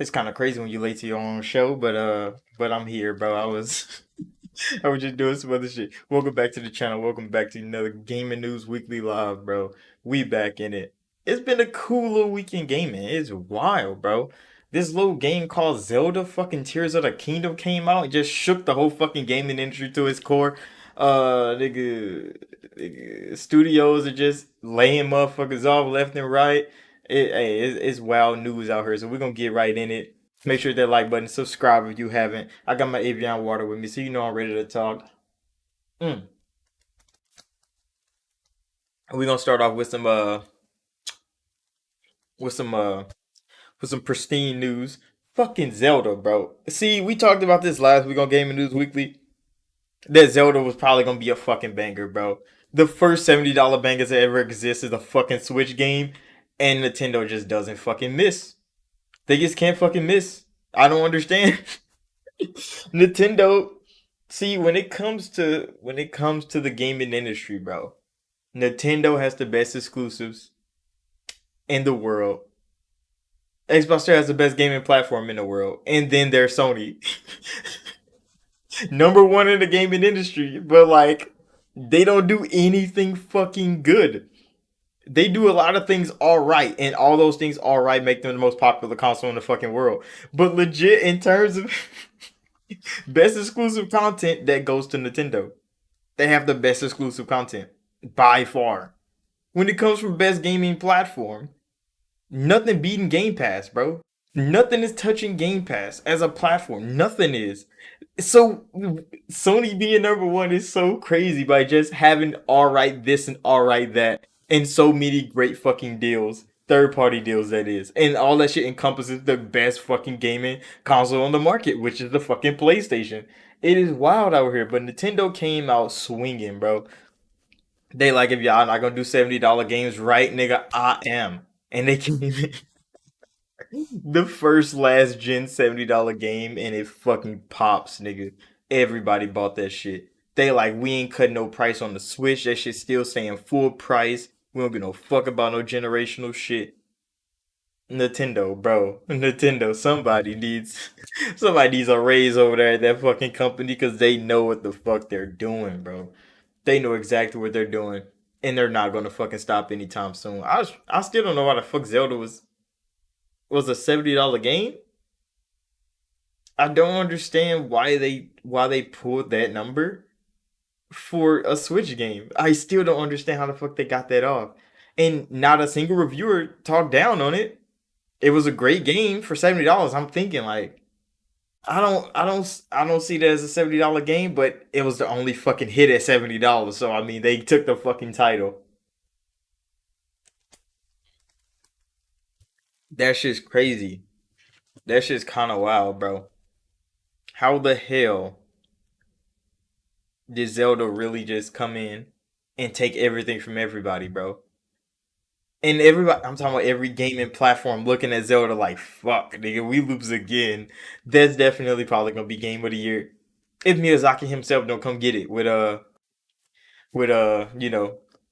It's kind of crazy when you late to your own show, but I'm here, bro. I was just doing some other shit. Welcome back to the channel. Welcome back to another Gaming News Weekly Live, bro. We back in it. It's been a cool little weekend gaming. It's wild, bro. This little game called Zelda fucking Tears of the Kingdom came out and just shook the whole fucking gaming industry to its core. Nigga, studios are just laying motherfuckers off left and right. It's wild news out here, so we're gonna get right in it. Make sure that like button, subscribe if you haven't. I got my Avion water with me, so you know I'm ready to talk. Mm. We're gonna start off with some uh with some pristine news. Fucking Zelda, bro. See, we talked about this last week on Gaming News Weekly. That Zelda was probably gonna be a fucking banger, bro. The first $70 bangers that ever exists is a fucking Switch game, and Nintendo just doesn't fucking miss. They just can't fucking miss. I don't understand. Nintendo, see, when it comes to the gaming industry, bro, Nintendo has the best exclusives in the world. Xbox has the best gaming platform in the world, and then there's Sony, number one in the gaming industry. But like, they don't do anything fucking good. They do a lot of things all right, and all those things all right make them the most popular console in the fucking world. But legit, in terms of best exclusive content, that goes to Nintendo. They have the best exclusive content by far. When it comes from best gaming platform, nothing beating Game Pass, bro. Nothing is touching Game Pass as a platform. Nothing is. So Sony being number one is so crazy by just having all right this and all right that, and so many great fucking deals. Third party deals, that is. And all that shit encompasses the best fucking gaming console on the market, which is the fucking PlayStation. It is wild out here, but Nintendo came out swinging, bro. They like, if y'all not gonna do $70 games right, nigga, I am. And they came in the first last gen $70 game and it fucking pops, nigga. Everybody bought that shit. They like, we ain't cutting no price on the Switch. That shit still saying full price. We don't give no fuck about no generational shit. Nintendo, bro. Nintendo, somebody needs a raise over there at that fucking company because they know what the fuck they're doing, bro. They know exactly what they're doing. And they're not gonna fucking stop anytime soon. I still don't know why the fuck Zelda was a $70 game. I don't understand why they pulled that number for a Switch game. I still don't understand how the fuck they got that off. And not a single reviewer talked down on it. It was a great game for $70. I'm thinking like, I don't see that as a $70 game, but it was the only fucking hit at $70. So I mean, they took the fucking title. That shit's crazy. That shit's kind of wild, bro. How the hell did Zelda really just come in and take everything from everybody, bro? And everybody, I'm talking about every gaming platform looking at Zelda like, fuck, nigga, we lose again. That's definitely probably gonna be game of the year if Miyazaki himself don't come get it with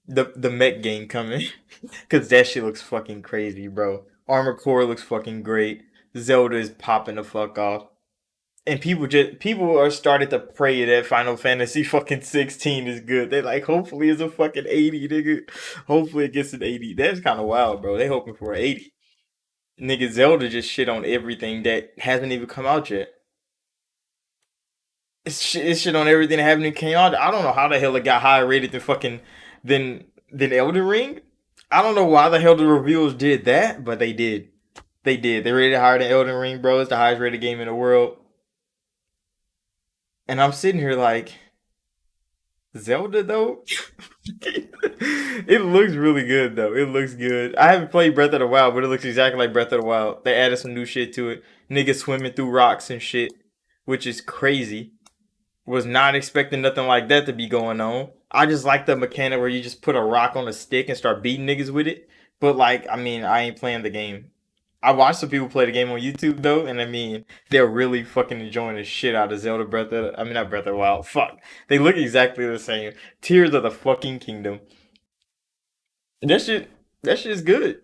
the mech game coming, because that shit looks fucking crazy, bro. Armor Core looks fucking great. Zelda is popping the fuck off. And people are starting to pray that Final Fantasy fucking 16 is good. They're like, hopefully it's a fucking 80, nigga. Hopefully it gets an 80. That's kind of wild, bro. They hoping for an 80. Nigga, Zelda just shit on everything that hasn't even come out yet. It's shit on everything that haven't even came out. I don't know how the hell it got higher rated than Elden Ring. I don't know why the hell the reviewers did that, but they did. They did. They rated it higher than Elden Ring, bro. It's the highest rated game in the world. And I'm sitting here like, Zelda though, it looks really good though. It looks good. I haven't played Breath of the Wild, but it looks exactly like Breath of the Wild. They added some new shit to it. Niggas swimming through rocks and shit, which is crazy. Was not expecting nothing like that to be going on. I just like the mechanic where you just put a rock on a stick and start beating niggas with it. But like, I mean, I ain't playing the game. I watched some people play the game on YouTube though, and I mean, they're really fucking enjoying the shit out of Zelda Breath of, I mean, not Breath of the Wild. Fuck, they look exactly the same. Tears of the fucking Kingdom. That shit, that shit's good.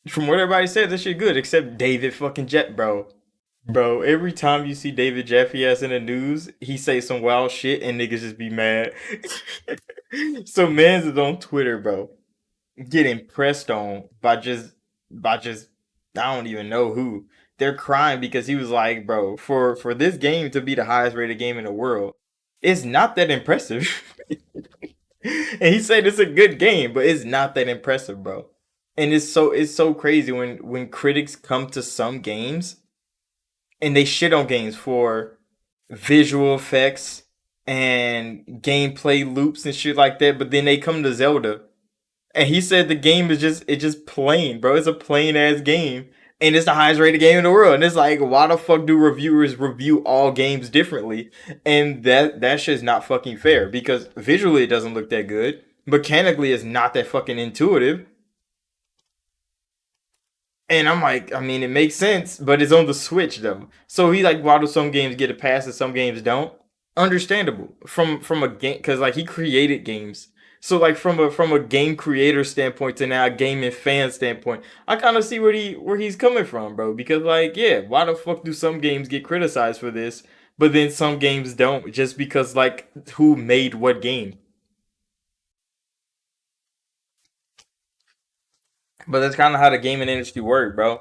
From what everybody said, that shit good, except David fucking Jet, bro. Bro, every time you see David Jeffy ass in the news, he say some wild shit and niggas just be mad. So mans is on Twitter, bro, getting pressed on by just I don't even know who. They're crying because he was like, bro, for this game to be the highest rated game in the world, it's not that impressive. And he said it's a good game, but it's not that impressive, bro. And it's so crazy when critics come to some games and they shit on games for visual effects and gameplay loops and shit like that, but then they come to Zelda and he said the game is just plain, bro. It's a plain ass game. And it's the highest rated game in the world. And it's like, why the fuck do reviewers review all games differently? And that shit's not fucking fair because visually it doesn't look that good. Mechanically it's not that fucking intuitive. And I'm like, I mean, it makes sense, but it's on the Switch though. So he like, why do some games get a pass and some games don't? Understandable from a game because like he created games. So like from a game creator standpoint to now a gaming fan standpoint, I kind of see where he's coming from, bro. Because like, yeah, why the fuck do some games get criticized for this, but then some games don't? Just because like who made what game? But that's kind of how the gaming industry works, bro.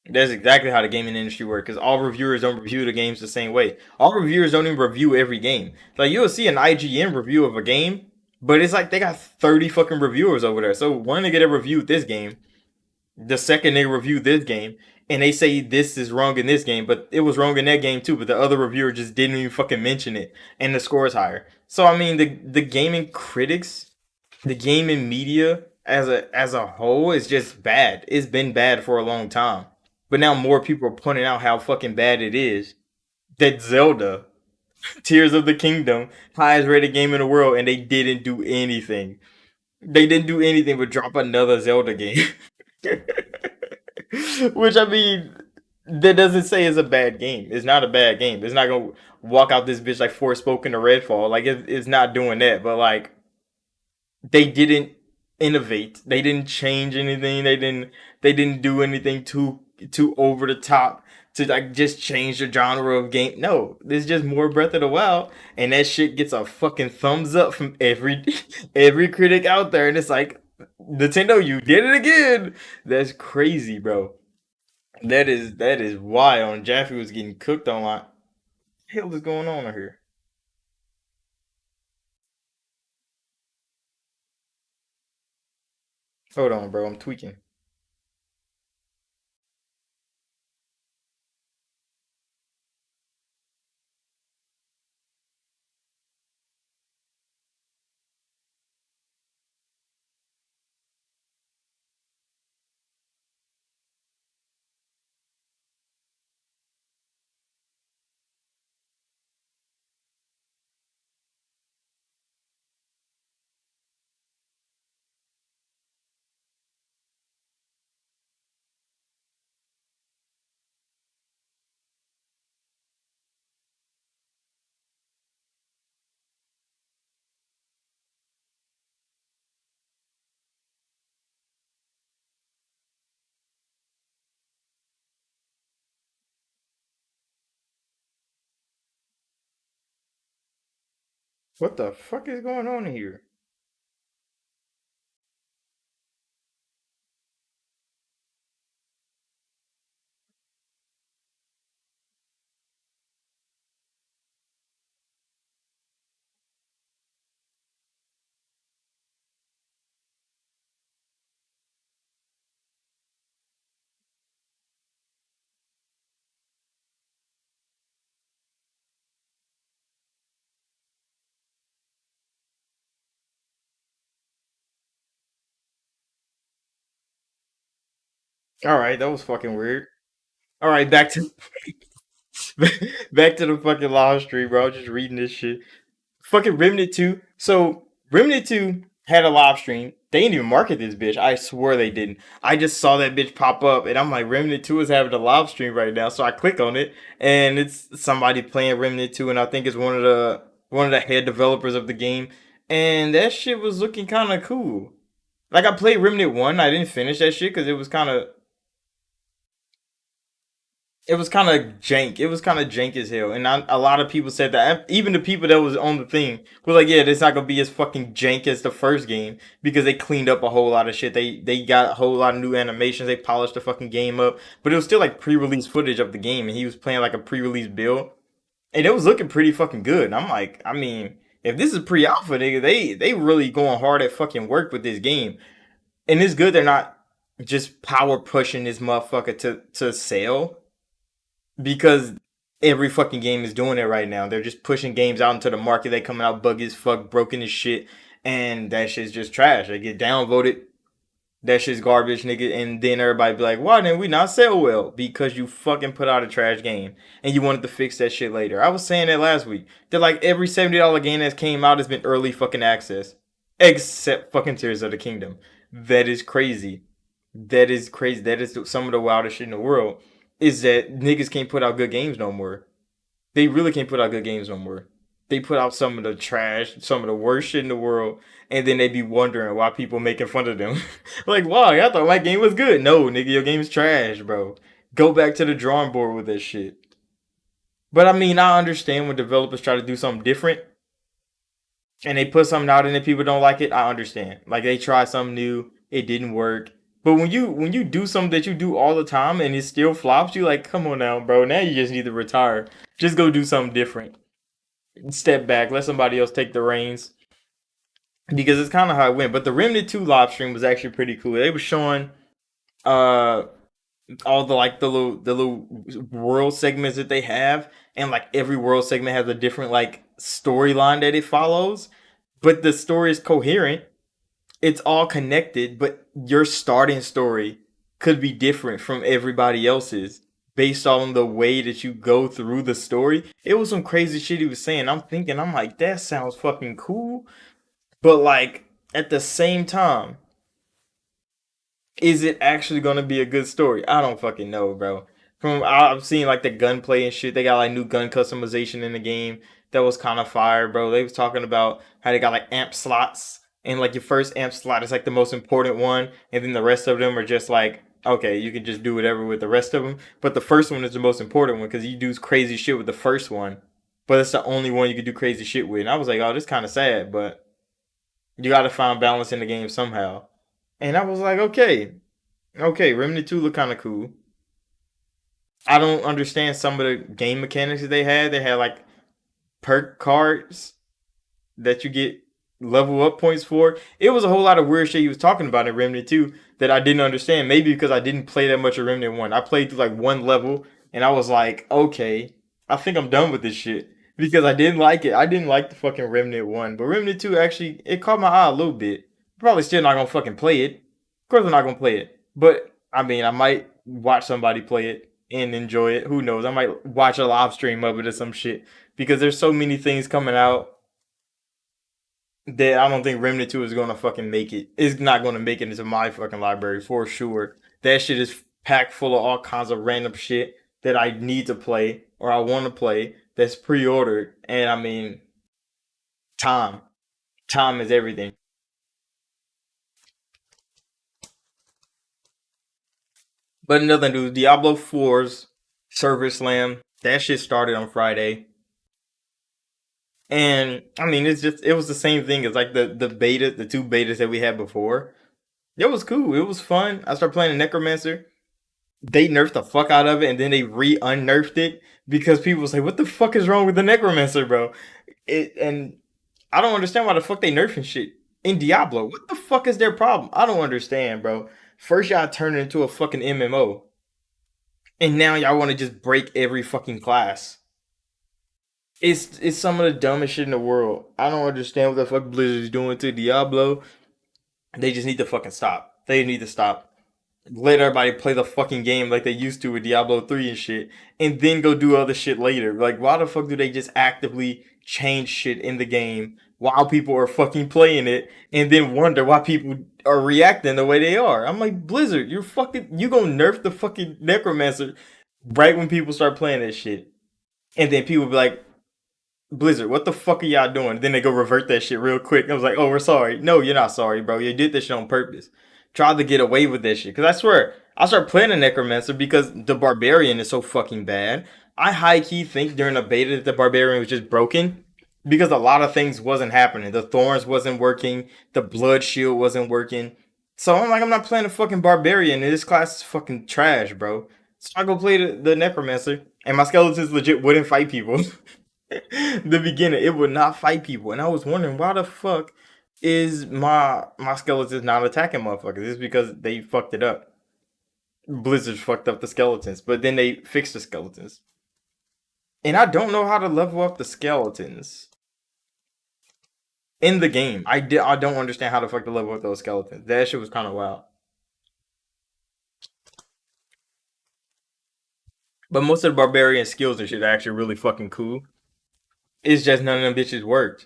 That's exactly how the gaming industry works. Because all reviewers don't review the games the same way. All reviewers don't even review every game. Like you'll see an IGN review of a game, but it's like they got 30 fucking reviewers over there. So one nigga that reviewed this game, the second they reviewed this game, and they say this is wrong in this game, but it was wrong in that game too. But the other reviewer just didn't even fucking mention it, and the score is higher. So I mean, the gaming critics, the gaming media as a whole is just bad. It's been bad for a long time. But now more people are pointing out how fucking bad it is that Zelda, Tears of the Kingdom, highest rated game in the world, and they didn't do anything. They didn't do anything but drop another Zelda game. Which I mean, that doesn't say it's a bad game. It's not a bad game. It's not gonna walk out this bitch like Forspoken or Redfall. Like it's not doing that. But like they didn't innovate. They didn't change anything. They didn't do anything too over the top to like just change the genre of game. No, there's just more Breath of the Wild, and that shit gets a fucking thumbs up from every every critic out there, and it's like Nintendo, you did it again. That's crazy, bro. That is wild. And Jaffe was getting cooked on like, what the hell is going on here? Hold on, bro. I'm tweaking. What the fuck is going on here? All right, that was fucking weird. All right, back to back to the fucking live stream, bro. I was just reading this shit. Fucking Remnant 2. So Remnant 2 had a live stream. They didn't even market this bitch. I swear they didn't. I just saw that bitch pop up and I'm like, Remnant 2 is having a live stream right now. So I click on it and it's somebody playing Remnant 2 and I think it's one of the head developers of the game. And that shit was looking kinda cool. Like I played Remnant 1, I didn't finish that shit because it was kinda it was kind of jank. It was kind of jank as hell, and a lot of people said that. Even the people that was on the thing were like, "Yeah, it's not gonna be as fucking jank as the first game because they cleaned up a whole lot of shit. They got a whole lot of new animations. They polished the fucking game up, but it was still like pre-release footage of the game, and he was playing like a pre-release build, and it was looking pretty fucking good. And I'm like, I mean, if this is pre-alpha, nigga, they really going hard at fucking work with this game, and it's good they're not just power pushing this motherfucker to sell because every fucking game is doing it right now. They're just pushing games out into the market. They coming out buggy as fuck, broken as shit, and that shit's just trash. They get downvoted. That shit's garbage, nigga. And then everybody be like, "Why didn't we not sell well?" Because you fucking put out a trash game and you wanted to fix that shit later. I was saying that last week. That like every $70 game that's came out has been early fucking access, except fucking Tears of the Kingdom. That is crazy. That is crazy. That is some of the wildest shit in the world. Is that niggas can't put out good games no more. They really can't put out good games no more. They put out some of the trash, some of the worst shit in the world, and then they be wondering why people making fun of them. Like, why? I thought my game was good. No, nigga, your game's trash, bro. Go back to the drawing board with that shit. But I mean, I understand when developers try to do something different and they put something out and then people don't like it. I understand. Like they tried something new, it didn't work. But when you do something that you do all the time and it still flops, you like, come on now, bro. Now you just need to retire. Just go do something different. Step back, let somebody else take the reins. Because it's kind of how it went. But the Remnant 2 live stream was actually pretty cool. They were showing uh all the little world segments that they have, and like every world segment has a different like storyline that it follows, but the story is coherent. It's all connected, but your starting story could be different from everybody else's based on the way that you go through the story. It was some crazy shit he was saying. I'm thinking, I'm like, that sounds fucking cool, but like at the same time, is it actually gonna be a good story? I don't fucking know, bro. I've seen like the gunplay and shit. They got like new gun customization in the game that was kind of fire, bro. They was talking about how they got like amp slots, and like your first amp slot is like the most important one, and then the rest of them are just like, okay, you can just do whatever with the rest of them. But the first one is the most important one because you do crazy shit with the first one, but it's the only one you can do crazy shit with. And I was like, oh, this kind of sad, but you got to find balance in the game somehow. And I was like, okay, okay, Remnant 2 look kind of cool. I don't understand some of the game mechanics that they had. They had like perk cards that you get level up points for. It was a whole lot of weird shit he was talking about in Remnant 2 that I didn't understand. Maybe because I didn't play that much of Remnant 1. I played through like one level and I was like, okay, I think I'm done with this shit. Because I didn't like it. I didn't like the fucking Remnant 1. But Remnant 2 actually, it caught my eye a little bit. Probably still not gonna fucking play it. Of course I'm not gonna play it. But I mean, I might watch somebody play it and enjoy it. Who knows? I might watch a live stream of it or some shit. Because there's so many things coming out that I don't think Remnant 2 is gonna fucking make it. It's not gonna make it into my fucking library for sure. That shit is packed full of all kinds of random shit that I need to play or I want to play that's pre-ordered. And I mean, time. Time is everything. But another news, Diablo 4's server slam. That shit started on Friday. And I mean, it was the same thing as like the beta, the two betas that we had before. It was cool. It was fun. I started playing Necromancer. They nerfed the fuck out of it, and then they re-unnerfed it because people say, "What the fuck is wrong with the Necromancer, bro?" And I don't understand why the fuck they nerfing shit in Diablo. What the fuck is their problem? I don't understand, bro. First y'all turn it into a fucking MMO, and now y'all want to just break every fucking class. It's some of the dumbest shit in the world. I don't understand what the fuck Blizzard is doing to Diablo. They just need to fucking stop. They need to stop. Let everybody play the fucking game like they used to with Diablo 3 and shit, and then go do other shit later. Like, why the fuck do they just actively change shit in the game while people are fucking playing it, and then wonder why people are reacting the way they are? I'm like, Blizzard, you gonna nerf the fucking Necromancer right when people start playing that shit, and then people be like, Blizzard, what the fuck are y'all doing? Then they go revert that shit real quick. I was like, oh, we're sorry. No, you're not sorry, bro. You did this shit on purpose. Tried to get away with that shit. Because I swear, I started playing the Necromancer because the Barbarian is so fucking bad. I high key think during the beta that the Barbarian was just broken because a lot of things wasn't happening. The Thorns wasn't working, the Blood Shield wasn't working. So I'm like, I'm not playing a fucking Barbarian, and this class is fucking trash, bro. So I go play the Necromancer, and my skeletons legit wouldn't fight people. The beginner, it would not fight people, and I was wondering why the fuck is my skeletons not attacking motherfuckers? It's because they fucked it up. Blizzard fucked up the skeletons, but then they fixed the skeletons. And I don't know how to level up the skeletons in the game. I don't understand how the fuck to level up those skeletons. That shit was kind of wild. But most of the barbarian skills and shit are actually really fucking cool. It's just none of them bitches worked.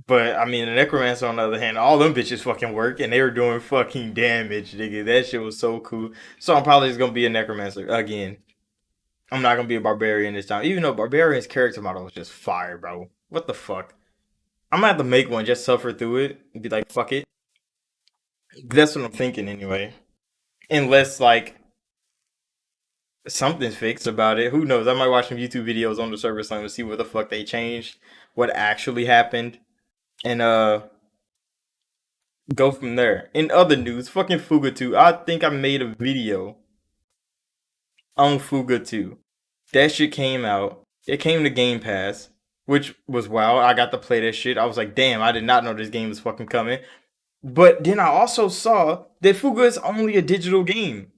But I mean, the necromancer on the other hand, all them bitches fucking work, and they were doing fucking damage, nigga. That shit was so cool. So I'm probably just gonna be a necromancer again. I'm not gonna be a barbarian this time, even though barbarian's character model is just fire, bro. What the fuck? I'm gonna have to make one, just suffer through it, and be like, fuck it. That's what I'm thinking anyway. Unless like something's fixed about it. Who knows? I might watch some YouTube videos on the server to see what the fuck they changed, what actually happened, and go from there. In other news, fucking Fuga 2. I think I made a video on Fuga 2. That shit came out. It came to Game Pass, which was wild. I got to play that shit. I was like, damn, I did not know this game was fucking coming. But then I also saw that Fuga is only a digital game.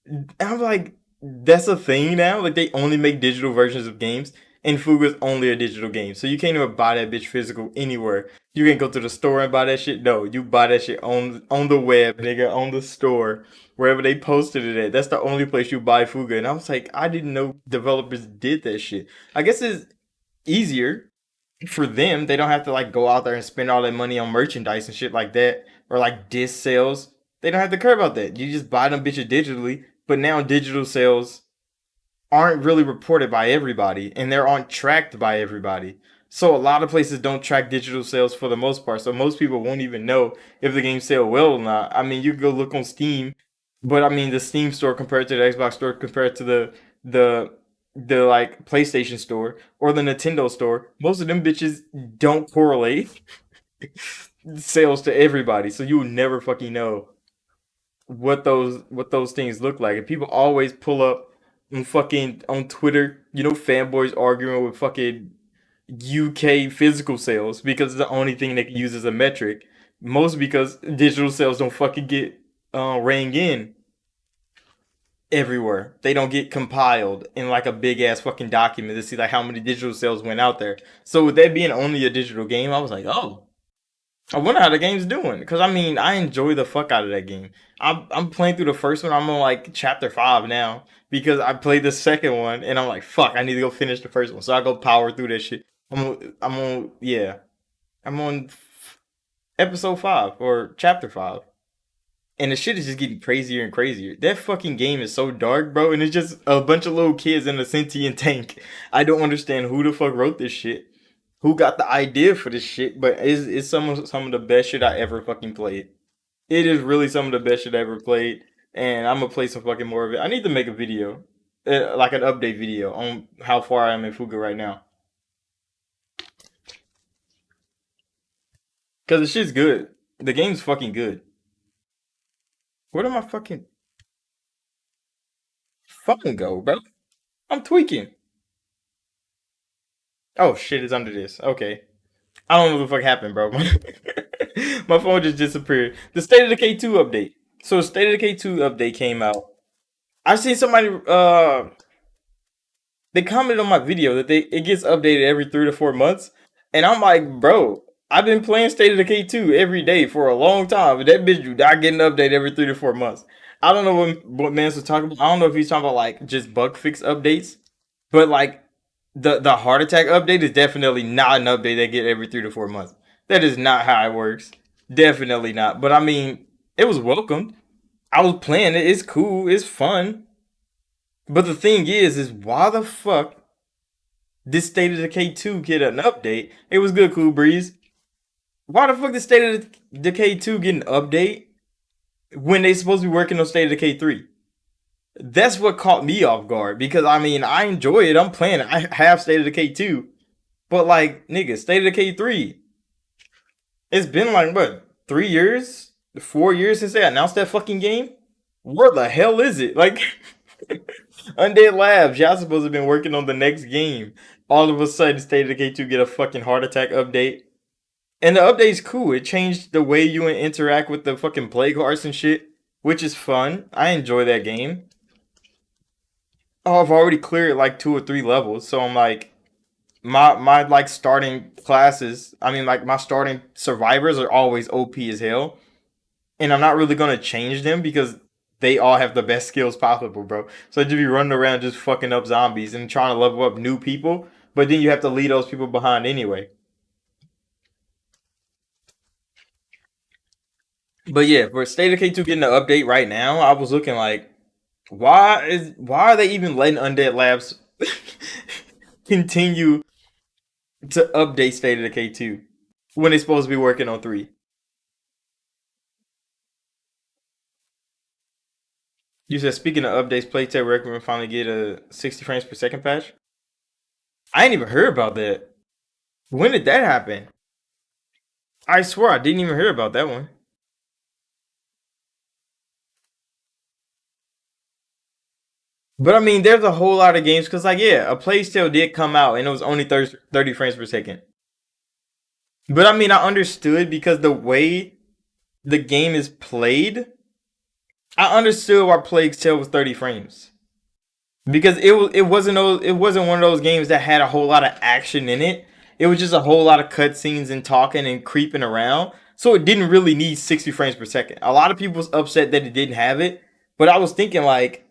And I'm like, that's a thing now? Like they only make digital versions of games, and Fuga's only a digital game. So you can't even buy that bitch physical anywhere. You can't go to the store and buy that shit. No, you buy that shit on the web, nigga, on the store, wherever they posted it at. That's the only place you buy Fuga. And I was like, I didn't know developers did that shit. I guess it's easier for them. They don't have to like go out there and spend all that money on merchandise and shit like that, or like disc sales. They don't have to care about that. You just buy them bitches digitally. But now digital sales aren't really reported by everybody, and they're aren't tracked by everybody. So a lot of places don't track digital sales for the most part. So most people won't even know if the game sell well or not. I mean, you can go look on Steam, but I mean the Steam store compared to the Xbox store compared to the the like PlayStation store or the Nintendo store, most of them bitches don't correlate sales to everybody. So you will never fucking know what those things look like. And people always pull up on fucking on Twitter, fanboys arguing with fucking UK physical sales because it's the only thing they can use as a metric. Most because digital sales don't fucking get rang in everywhere. They don't get compiled in like a big ass fucking document to see like how many digital sales went out there. So with that being only a digital game, I was like, oh, I wonder how the game's doing because I mean I enjoy the fuck out of that game. I'm playing through the first one. I'm on like chapter 5 now because I played the second one and I'm like fuck. I need to go finish the first one. So I go power through that shit. I'm on episode 5 or chapter 5, and the shit is just getting crazier and crazier. That fucking game is so dark, bro, and it's just a bunch of little kids in a sentient tank. I don't understand who the fuck wrote this shit, who got the idea for this shit, but it's some of the best shit I ever fucking played. It is really some of the best shit I ever played, and I'm gonna play some fucking more of it. I need to make a video, like an update video on how far I am in Fuga right now, cause the shit's good. The game's fucking good. Where did my fucking phone go, bro? I'm tweaking. Oh shit, it's under this. Okay. I don't know what the fuck happened, bro. My phone just disappeared. The State of Decay 2 update. So State of Decay 2 update came out. I seen somebody they commented on my video that it gets updated every 3 to 4 months. And I'm like, bro, I've been playing State of Decay 2 every day for a long time, but that bitch do not get an update every 3 to 4 months. I don't know what Mans was talking about. I don't know if he's talking about like just bug fix updates, but like the heart attack update is definitely not an update they get every 3 to 4 months. That is not how it works. Definitely not. But I mean, it was welcomed. I was playing it. It's cool. It's fun. But the thing is why the fuck this State of Decay 2 get an update? It was good, Cool Breeze. Why the fuck did State of Decay 2 get an update when they supposed to be working on State of Decay 3? That's what caught me off guard because I mean I enjoy it. I'm playing it. I have State of Decay 2. But like, nigga, State of Decay 3. It's been like what, 3 years? 4 years since they announced that fucking game? Where the hell is it? Like Undead Labs, y'all supposed to have been working on the next game. All of a sudden, State of Decay 2 get a fucking heart attack update. And the update's cool. It changed the way you interact with the fucking plague hearts and shit, which is fun. I enjoy that game. Oh, I've already cleared like 2 or 3 levels, so I'm like, my like starting classes. I mean, like my starting survivors are always OP as hell, and I'm not really gonna change them because they all have the best skills possible, bro. So just be running around just fucking up zombies and trying to level up new people, but then you have to leave those people behind anyway. But yeah, for State of K2 getting an update right now, I was looking like, why are they even letting Undead Labs continue to update State of Decay 2 when they're supposed to be working on 3? You said speaking of updates, Playtech recommend finally get a 60 frames per second patch. I ain't even heard about that. When did that happen? I swear I didn't even hear about that one. But I mean, there's a whole lot of games because, like, yeah, a Plague Tale did come out and it was only 30 frames per second. But I mean, I understood because the way the game is played, I understood why Plague Tale was 30 frames because it wasn't one of those games that had a whole lot of action in it. It was just a whole lot of cutscenes and talking and creeping around. So it didn't really need 60 frames per second. A lot of people was upset that it didn't have it, but I was thinking like,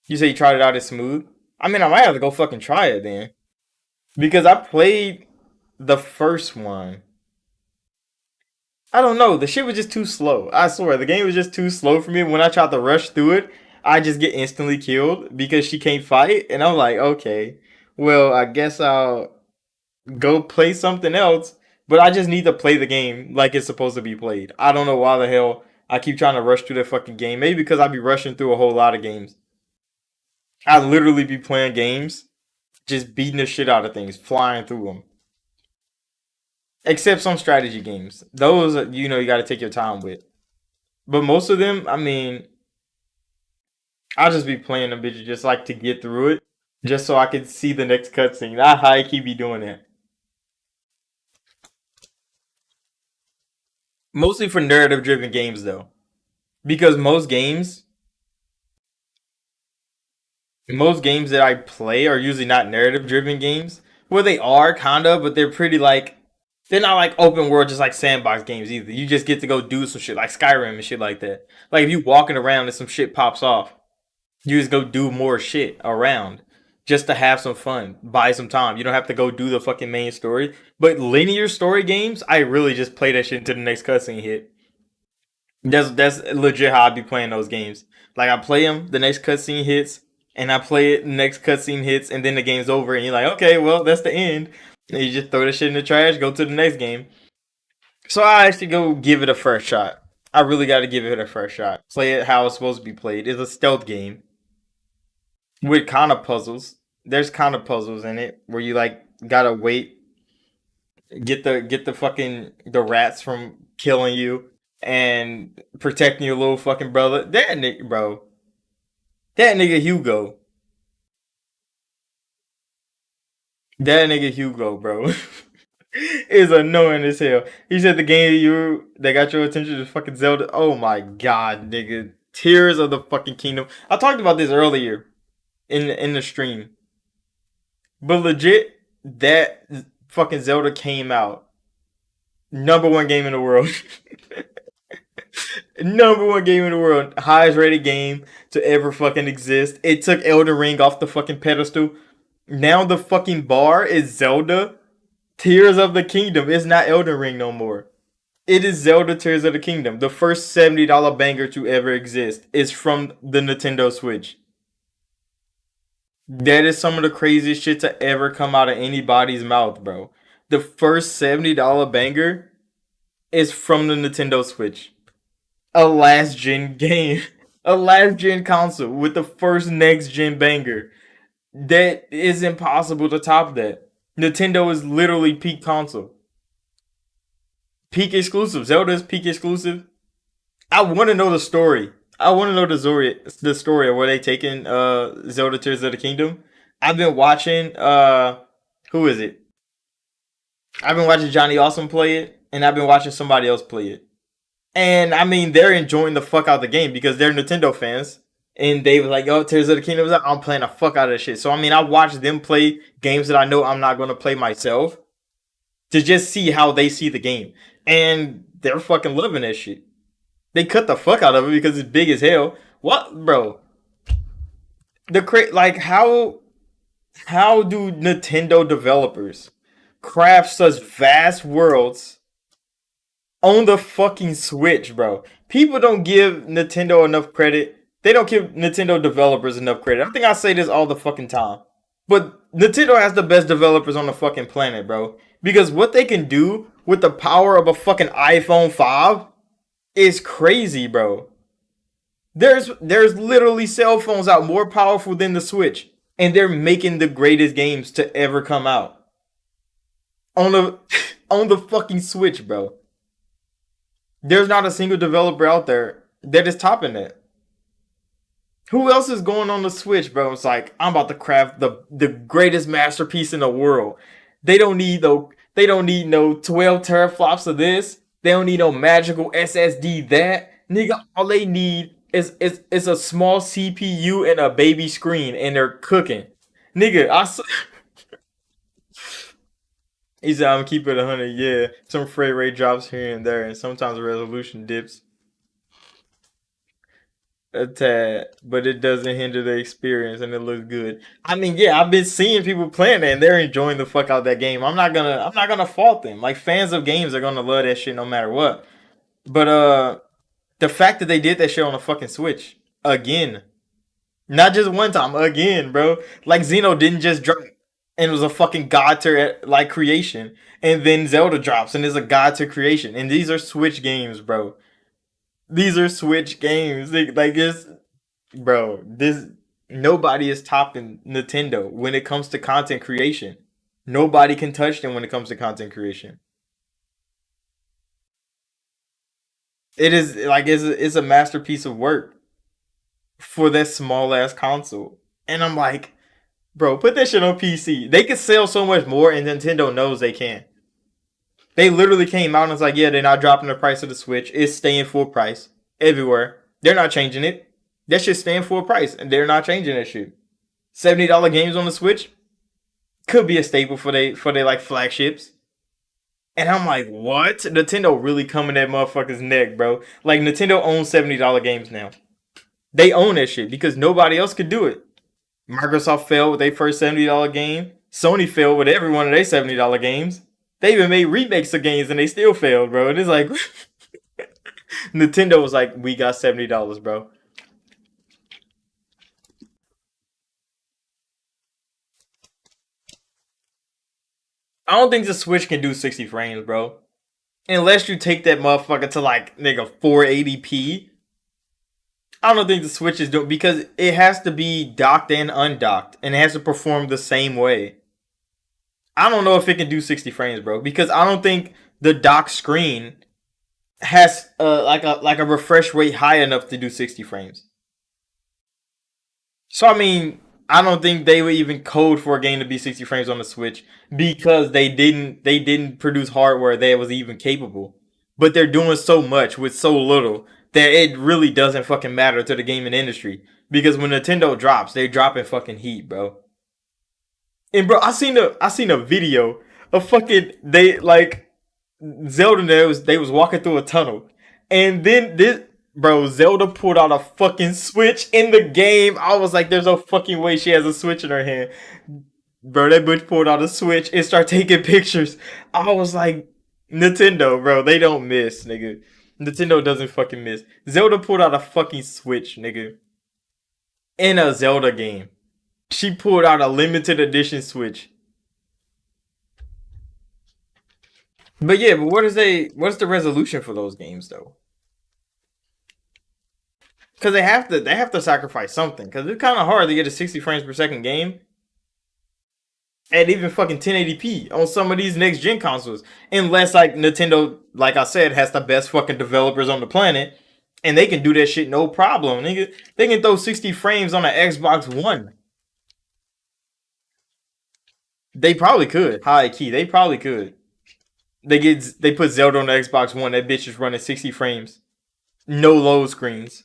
you say you tried it out as smooth. I mean, I might have to go fucking try it then because I played the first one. I don't know. The shit was just too slow. I swear, the game was just too slow for me. When I tried to rush through it, I just get instantly killed because she can't fight, and I'm like, okay, well, I guess I'll go play something else. But I just need to play the game like it's supposed to be played. I don't know why the hell I keep trying to rush through the fucking game. Maybe because I be rushing through a whole lot of games. I literally be playing games, just beating the shit out of things, flying through them. Except some strategy games. Those, you got to take your time with. But most of them, I mean, I'll just be playing them bitches just like to get through it, just so I can see the next cutscene. I high key be doing that. Mostly for narrative driven games though, because most games that I play are usually not narrative driven games. Well, they are kind of, but they're pretty like they're not like open world, just like sandbox games either. You just get to go do some shit like Skyrim and shit like that. Like if you walking around and some shit pops off, you just go do more shit around just to have some fun, buy some time. You don't have to go do the fucking main story. But linear story games, I really just play that shit until the next cutscene hit. That's legit how I be playing those games. Like I play them, the next cutscene hits, and I play it, the next cutscene hits, and then the game's over, and you're like, okay, well that's the end. And you just throw the shit in the trash, go to the next game. So I actually go give it a first shot. I really got to give it a first shot. Play it how it's supposed to be played. It's a stealth game with kind of puzzles. There's kind of puzzles in it where you like gotta wait, get the fucking the rats from killing you and protecting your little fucking brother. That nigga Hugo, that nigga Hugo, bro, is annoying as hell. He said the game that got your attention is fucking Zelda. Oh my god, nigga, Tears of the fucking Kingdom. I talked about this earlier in the stream, but legit, that fucking Zelda came out number one game in the world. Number one game in the world, highest rated game to ever fucking exist. It took Elden Ring off the fucking pedestal. Now the fucking bar is Zelda Tears of the Kingdom. It's not Elden Ring no more. It is Zelda Tears of the Kingdom. The first $70 banger to ever exist is from the Nintendo Switch. That is some of the craziest shit to ever come out of anybody's mouth, bro. The first $70 banger is from the Nintendo Switch. A last gen game. A last gen console with the first next gen banger. That is impossible to top that. Nintendo is literally peak console. Peak exclusive. Zelda is peak exclusive. I want to know the story. I want to know the story of where they taking Zelda Tears of the Kingdom. I've been watching who is it? I've been watching Johnny Awesome play it, and I've been watching somebody else play it. And I mean, they're enjoying the fuck out of the game because they're Nintendo fans. And they were like, "Oh, Tears of the Kingdom was like, I'm playing the fuck out of this shit." So I mean, I watched them play games that I know I'm not gonna play myself to just see how they see the game, and they're fucking loving that shit. They cut the fuck out of it because it's big as hell. What, bro? Like how do Nintendo developers craft such vast worlds on the fucking Switch, bro? People don't give Nintendo enough credit. They don't give Nintendo developers enough credit. I think I say this all the fucking time. But Nintendo has the best developers on the fucking planet, bro. Because what they can do with the power of a fucking iPhone 5 is crazy, bro. There's literally cell phones out more powerful than the Switch, and they're making the greatest games to ever come out on the on the fucking Switch, bro. There's not a single developer out there that is topping that. Who else is going on the Switch, bro? It's like I'm about to craft the greatest masterpiece in the world. They don't need no 12 teraflops of this. They don't need no magical SSD that. Nigga, all they need is a small CPU and a baby screen and they're cooking. Nigga, he said I'm keeping it 100. Yeah, some frame rate drops here and there, and sometimes the resolution dips a tad, but it doesn't hinder the experience and it looks good. I mean, yeah, I've been seeing people playing it and they're enjoying the fuck out of that game. I'm not gonna fault them. Like fans of games are gonna love that shit no matter what. But the fact that they did that shit on the fucking Switch again, not just one time, again, bro. Like Xeno didn't just drop and it was a fucking god tier like creation, and then Zelda drops and is a god tier creation, and these are Switch games, bro. These are Switch games. Like it's bro, this nobody is topping Nintendo when it comes to content creation. Nobody can touch them when it comes to content creation. It is like it's a masterpiece of work for that small ass console. And I'm like, bro, put that shit on PC. They could sell so much more, and Nintendo knows they can. They literally came out and was like, yeah, they're not dropping the price of the Switch. It's staying full price everywhere. They're not changing it. That shit's staying full price, and they're not changing that shit. $70 games on the Switch could be a staple for they like flagships. And I'm like, what? Nintendo really coming at motherfuckers' neck, bro. Like Nintendo owns $70 games now. They own that shit because nobody else could do it. Microsoft failed with their first $70 game. Sony failed with every one of their $70 games. They even made remakes of games and they still failed, bro. And it's like Nintendo was like, we got $70, bro. I don't think the Switch can do 60 frames, bro. Unless you take that motherfucker to like nigga 480p. I don't think the Switch is doing because it has to be docked and undocked and it has to perform the same way. I don't know if it can do 60 frames, bro, because I don't think the dock screen has like a refresh rate high enough to do 60 frames. So I mean, I don't think they would even code for a game to be 60 frames on the Switch because they didn't produce hardware that was even capable. But they're doing so much with so little that it really doesn't fucking matter to the gaming industry. Because when Nintendo drops, they drop in fucking heat, bro. And bro, I seen a video of fucking they like Zelda. They was walking through a tunnel, and then this bro Zelda pulled out a fucking Switch in the game. I was like, there's no fucking way she has a Switch in her hand, bro. That bitch pulled out a Switch and started taking pictures. I was like, Nintendo, bro, they don't miss, nigga. Nintendo doesn't fucking miss. Zelda pulled out a fucking Switch, nigga, in a Zelda game. She pulled out a limited edition Switch. But yeah, but what's the resolution for those games though? Because they have to sacrifice something. Because it's kind of hard to get a 60 frames per second game at even fucking 1080p on some of these next gen consoles. Unless like Nintendo, like I said, has the best fucking developers on the planet, and they can do that shit no problem. Nigga, they can throw 60 frames on an Xbox One. They probably could. High key, they probably could. They put Zelda on the Xbox One. That bitch is running 60 frames, no load screens.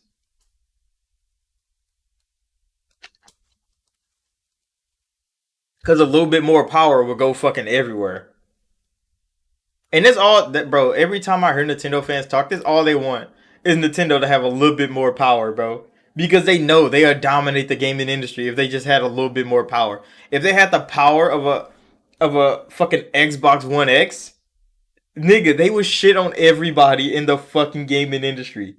Because a little bit more power will go fucking everywhere. And that's all that, bro. Every time I hear Nintendo fans talk, that's all they want is Nintendo to have a little bit more power, bro. Because they know they would dominate the gaming industry if they just had a little bit more power. If they had the power of a fucking Xbox One X, nigga, they would shit on everybody in the fucking gaming industry.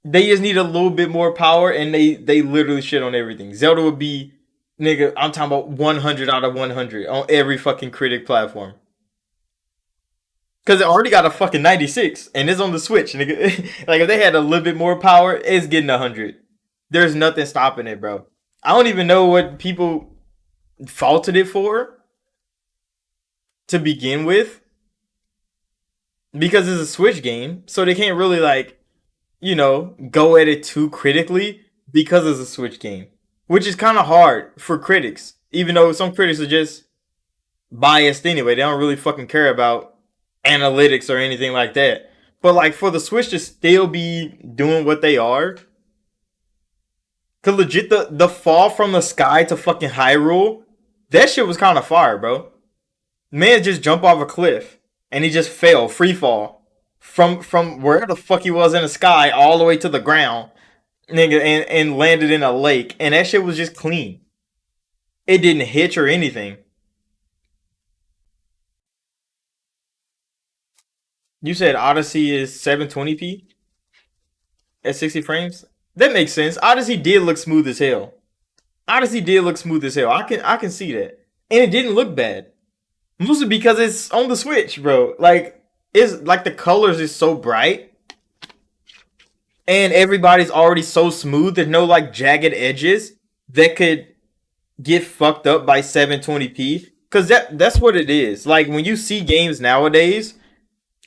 They just need a little bit more power, and they literally shit on everything. Zelda would be, nigga, I'm talking about 100 out of 100 on every fucking critic platform. Because it already got a fucking 96 and it's on the Switch, nigga. Like, if they had a little bit more power, it's getting 100. There's nothing stopping it, bro. I don't even know what people faulted it for to begin with. Because it's a Switch game, so they can't really, like, go at it too critically because it's a Switch game. Which is kind of hard for critics. Even though some critics are just biased anyway. They don't really fucking care about analytics or anything like that. But like for the Switch to still be doing what they are, cause legit the fall from the sky to fucking Hyrule, that shit was kind of fire, bro. Man just jumped off a cliff and he just fell, free fall from where the fuck he was in the sky all the way to the ground, nigga, and landed in a lake, and that shit was just clean. It didn't hitch or anything. You said Odyssey is 720p at 60 frames. That makes sense. Odyssey did look smooth as hell. Odyssey did look smooth as hell. I can see that, and it didn't look bad. Mostly because it's on the Switch, bro. Like it's like the colors is so bright, and everybody's already so smooth. There's no like jagged edges that could get fucked up by 720p. Cause that's what it is. Like when you see games nowadays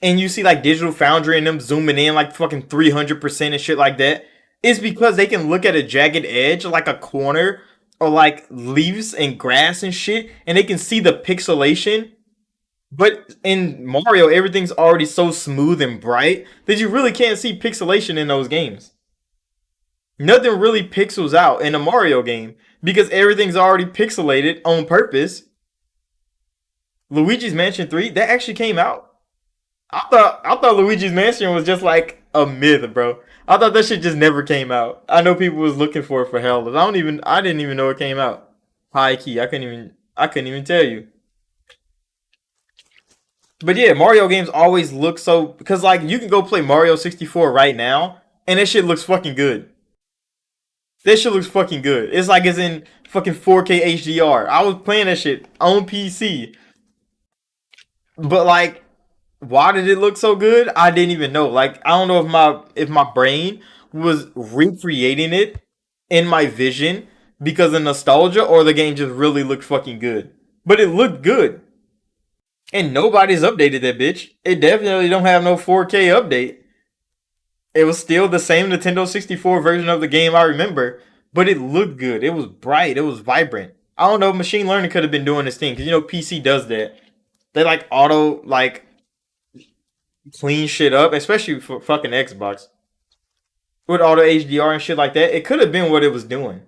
and you see like Digital Foundry and them zooming in like fucking 300% and shit like that, it's because they can look at a jagged edge, like a corner, or like leaves and grass and shit, and they can see the pixelation. But in Mario, everything's already so smooth and bright that you really can't see pixelation in those games. Nothing really pixels out in a Mario game because everything's already pixelated on purpose. Luigi's Mansion 3, that actually came out. I thought Luigi's Mansion was just like a myth, bro. I thought that shit just never came out. I know people was looking for it for hell. I didn't even know it came out. High key, I couldn't even tell you. But yeah, Mario games always look so, because like you can go play Mario 64 right now and that shit looks fucking good. That shit looks fucking good. It's like it's in fucking 4K HDR. I was playing that shit on PC. But like, why did it look so good? I didn't even know. Like, I don't know if my brain was recreating it in my vision because of nostalgia, or the game just really looked fucking good. But it looked good. And nobody's updated that bitch. It definitely don't have no 4K update. It was still the same Nintendo 64 version of the game I remember, but it looked good. It was bright. It was vibrant. I don't know. Machine learning could have been doing this thing because PC does that. They like auto like clean shit up, especially for fucking Xbox with auto HDR and shit like that. It could have been what it was doing.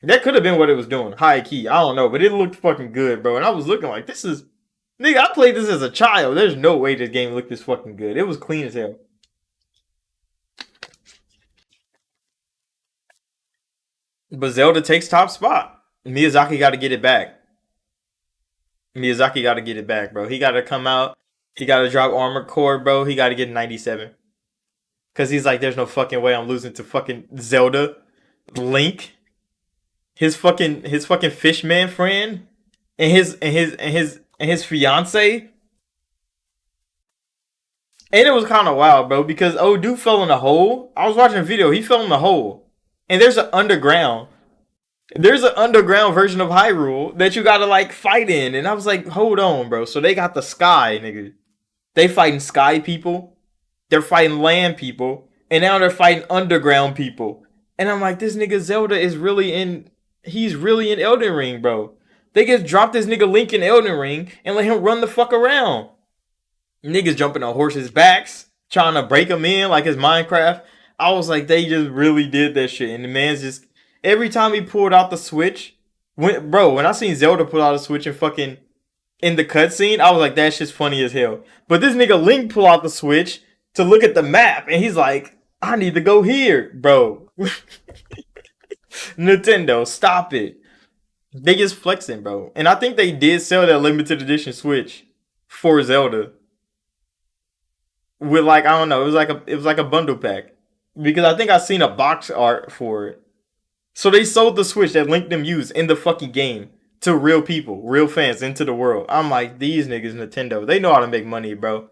That could have been what it was doing. High key. I don't know, but it looked fucking good, bro. And I was looking like, this is, nigga, I played this as a child. There's no way this game looked this fucking good. It was clean as hell. But Zelda takes top spot. Miyazaki got to get it back. Miyazaki got to get it back, bro. He got to come out. He got to drop Armored Core, bro. He got to get 97. Because he's like, there's no fucking way I'm losing to fucking Zelda. Link. His fucking fishman friend. And his fiance. And it was kind of wild, bro, because old dude fell in a hole. I was watching a video. He fell in the hole, and there's an underground version of Hyrule that you gotta like fight in. And I was like, hold on, bro. So they got the sky, nigga. They fighting sky people. They're fighting land people, and now they're fighting underground people. And I'm like, this nigga Zelda is really in. He's really in Elden Ring, bro. They just dropped this nigga Link in Elden Ring and let him run the fuck around. Niggas jumping on horses' backs, trying to break them in like it's Minecraft. I was like, they just really did that shit. And the man's just every time he pulled out the Switch, when I seen Zelda pull out a Switch and fucking in the cutscene, I was like, that shit's funny as hell. But this nigga Link pull out the Switch to look at the map, and he's like, I need to go here, bro. Nintendo, stop it. They just flexing, bro. And I think they did sell that limited edition Switch for Zelda with like I don't know, it was like a bundle pack because I think I seen a box art for it. So they sold the Switch that Link them used in the fucking game to real people, real fans into the world. I'm like, these niggas Nintendo, they know how to make money, bro.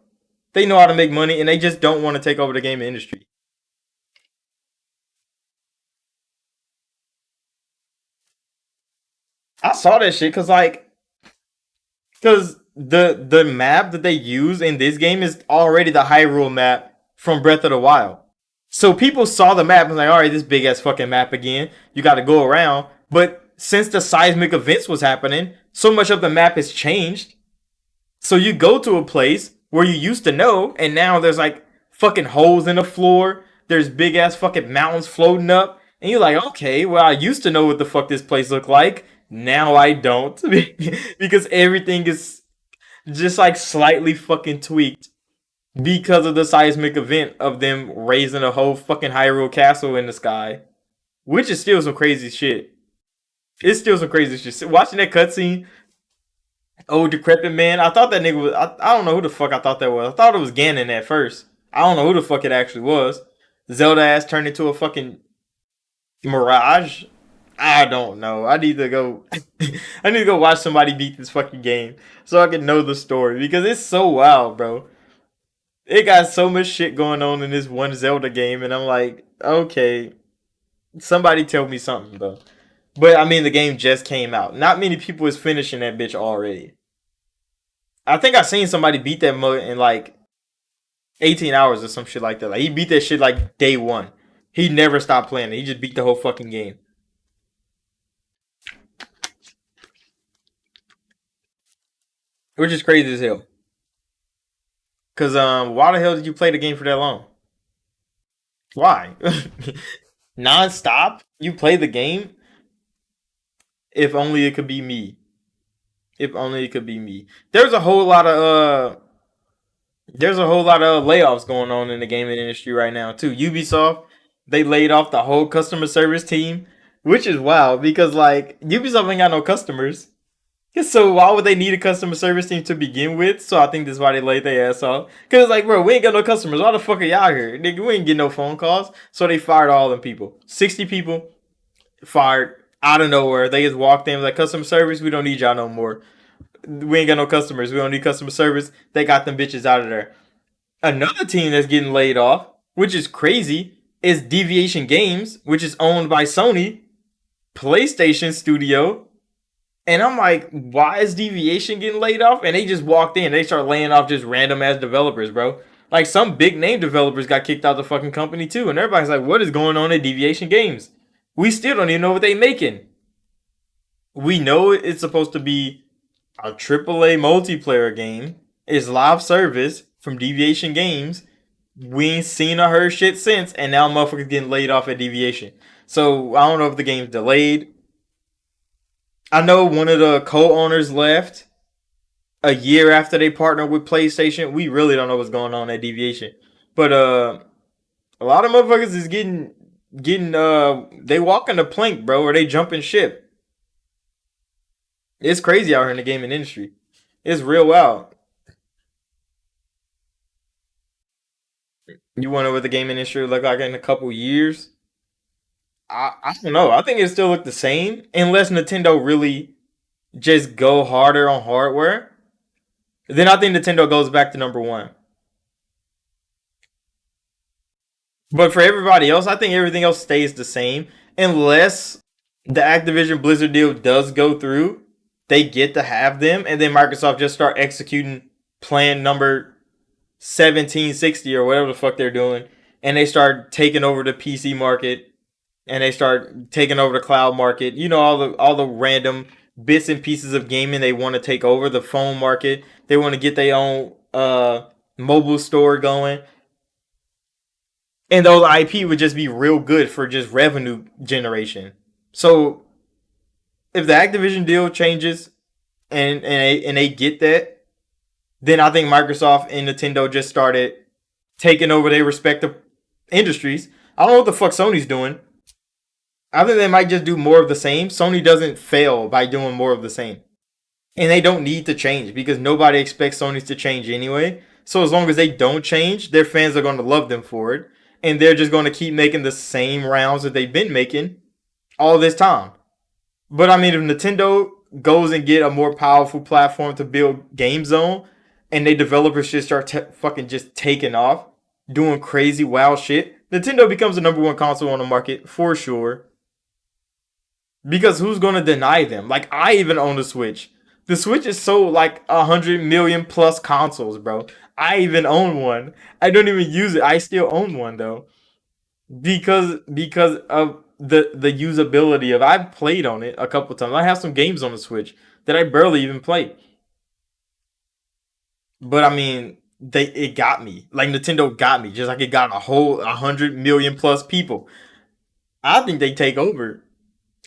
They know how to make money, and they just don't want to take over the gaming industry. I saw that shit because the map that they use in this game is already the Hyrule map from Breath of the Wild. So people saw the map and like, all right, this big ass fucking map again. You got to go around. But since the seismic events was happening, so much of the map has changed. So you go to a place where you used to know, and now there's like fucking holes in the floor. There's big ass fucking mountains floating up, and you're like, okay, well, I used to know what the fuck this place looked like. Now I don't because everything is just like slightly fucking tweaked because of the seismic event of them raising a whole fucking Hyrule Castle in the sky, which is still some crazy shit. It's still some crazy shit. Watching that cutscene, old decrepit man. I thought that nigga was. I don't know who the fuck I thought that was. I thought it was Ganon at first. I don't know who the fuck it actually was. Zelda ass turned into a fucking mirage. I don't know. I need to go. I need to go watch somebody beat this fucking game so I can know the story because it's so wild, bro. It got so much shit going on in this one Zelda game, and I'm like, okay, somebody tell me something, bro. But I mean, the game just came out. Not many people is finishing that bitch already. I think I seen somebody beat that mug in like 18 hours or some shit like that. Like he beat that shit like day one. He never stopped playing it. He just beat the whole fucking game, which is crazy as hell. Cause why the hell did you play the game for that long? Why? Non-stop? You play the game? If only it could be me. If only it could be me. There's a whole lot of layoffs going on in the gaming industry right now too. Ubisoft, they laid off the whole customer service team, which is wild because like Ubisoft ain't got no customers. So why would they need a customer service team to begin with? So I think that's why they laid their ass off. Cause like, bro, we ain't got no customers. Why the fuck are y'all here? Nigga, we ain't getting no phone calls. So they fired all them people. 60 people fired out of nowhere. They just walked in like customer service. We don't need y'all no more. We ain't got no customers. We don't need customer service. They got them bitches out of there. Another team that's getting laid off, which is crazy, is Deviation Games, which is owned by Sony, PlayStation Studio. And I'm like, why is Deviation getting laid off? And they just walked in. They start laying off just random ass developers, bro. Like some big name developers got kicked out of the fucking company too. And everybody's like, what is going on at Deviation Games? We still don't even know what they making. We know it's supposed to be a AAA multiplayer game. It's live service from Deviation Games. We ain't seen or heard shit since, and now motherfuckers getting laid off at Deviation. So I don't know if the game's delayed. I know one of the co-owners left a year after they partnered with PlayStation. We really don't know what's going on at Deviation, but a lot of motherfuckers is getting they walking the plank, bro, or they jumping ship. It's crazy out here in the gaming industry. It's real wild. You wonder what the gaming industry look like in a couple years? I don't know. I think it still look the same unless Nintendo really just go harder on hardware. Then I think Nintendo goes back to number one. But for everybody else, I think everything else stays the same unless the Activision Blizzard deal does go through. They get to have them, and then Microsoft just start executing plan number 1760 or whatever the fuck they're doing, and they start taking over the PC market, and they start taking over the cloud market. You know, all the random bits and pieces of gaming they want to take over. The phone market, they want to get their own mobile store going, and those IP would just be real good for just revenue generation. So if the Activision deal changes and they get that, then I think Microsoft and Nintendo just started taking over their respective industries. I don't know what the fuck Sony's doing. I think they might just do more of the same. Sony doesn't fail by doing more of the same. And they don't need to change because nobody expects Sony to change anyway. So as long as they don't change, their fans are going to love them for it. And they're just going to keep making the same rounds that they've been making all this time. But I mean, if Nintendo goes and get a more powerful platform to build games on, and they developers just start fucking just taking off, doing crazy wild shit, Nintendo becomes the number one console on the market for sure. Because who's gonna deny them? Like, I even own the Switch. The Switch is so like 100 million plus consoles, bro. I even own one. I don't even use it. I still own one though, because of the usability of. I've played on it a couple times. I have some games on the Switch that I barely even play. But I mean, it got me. Like Nintendo got me, just like it got a whole 100 million plus people. I think they take over.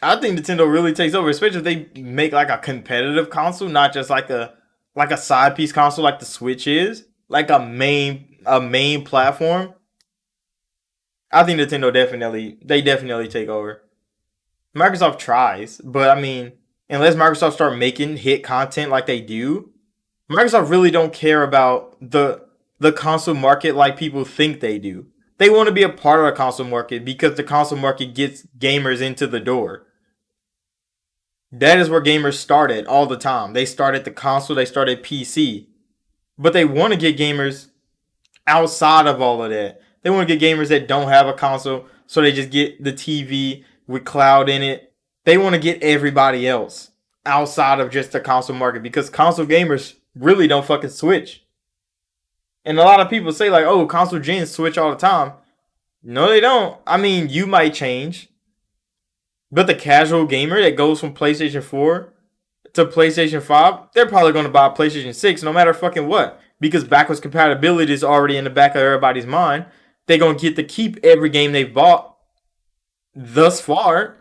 I think Nintendo really takes over, especially if they make like a competitive console, not just like a side piece console like the Switch is, like a main platform. I think Nintendo definitely take over. Microsoft tries, but I mean, unless Microsoft start making hit content like they do, Microsoft really don't care about the console market like people think they do. They want to be a part of the console market because the console market gets gamers into the door. That is where gamers started all the time. They started the console, they started PC. But they want to get gamers outside of all of that. They want to get gamers that don't have a console, so they just get the TV with cloud in it. They want to get everybody else outside of just the console market because console gamers really don't fucking switch. And a lot of people say like, "Oh, console gens switch all the time." No, they don't. I mean, you might change, but the casual gamer that goes from PlayStation 4 to PlayStation 5, they're probably going to buy a PlayStation 6 no matter fucking what. Because backwards compatibility is already in the back of everybody's mind. They're going to get to keep every game they've bought thus far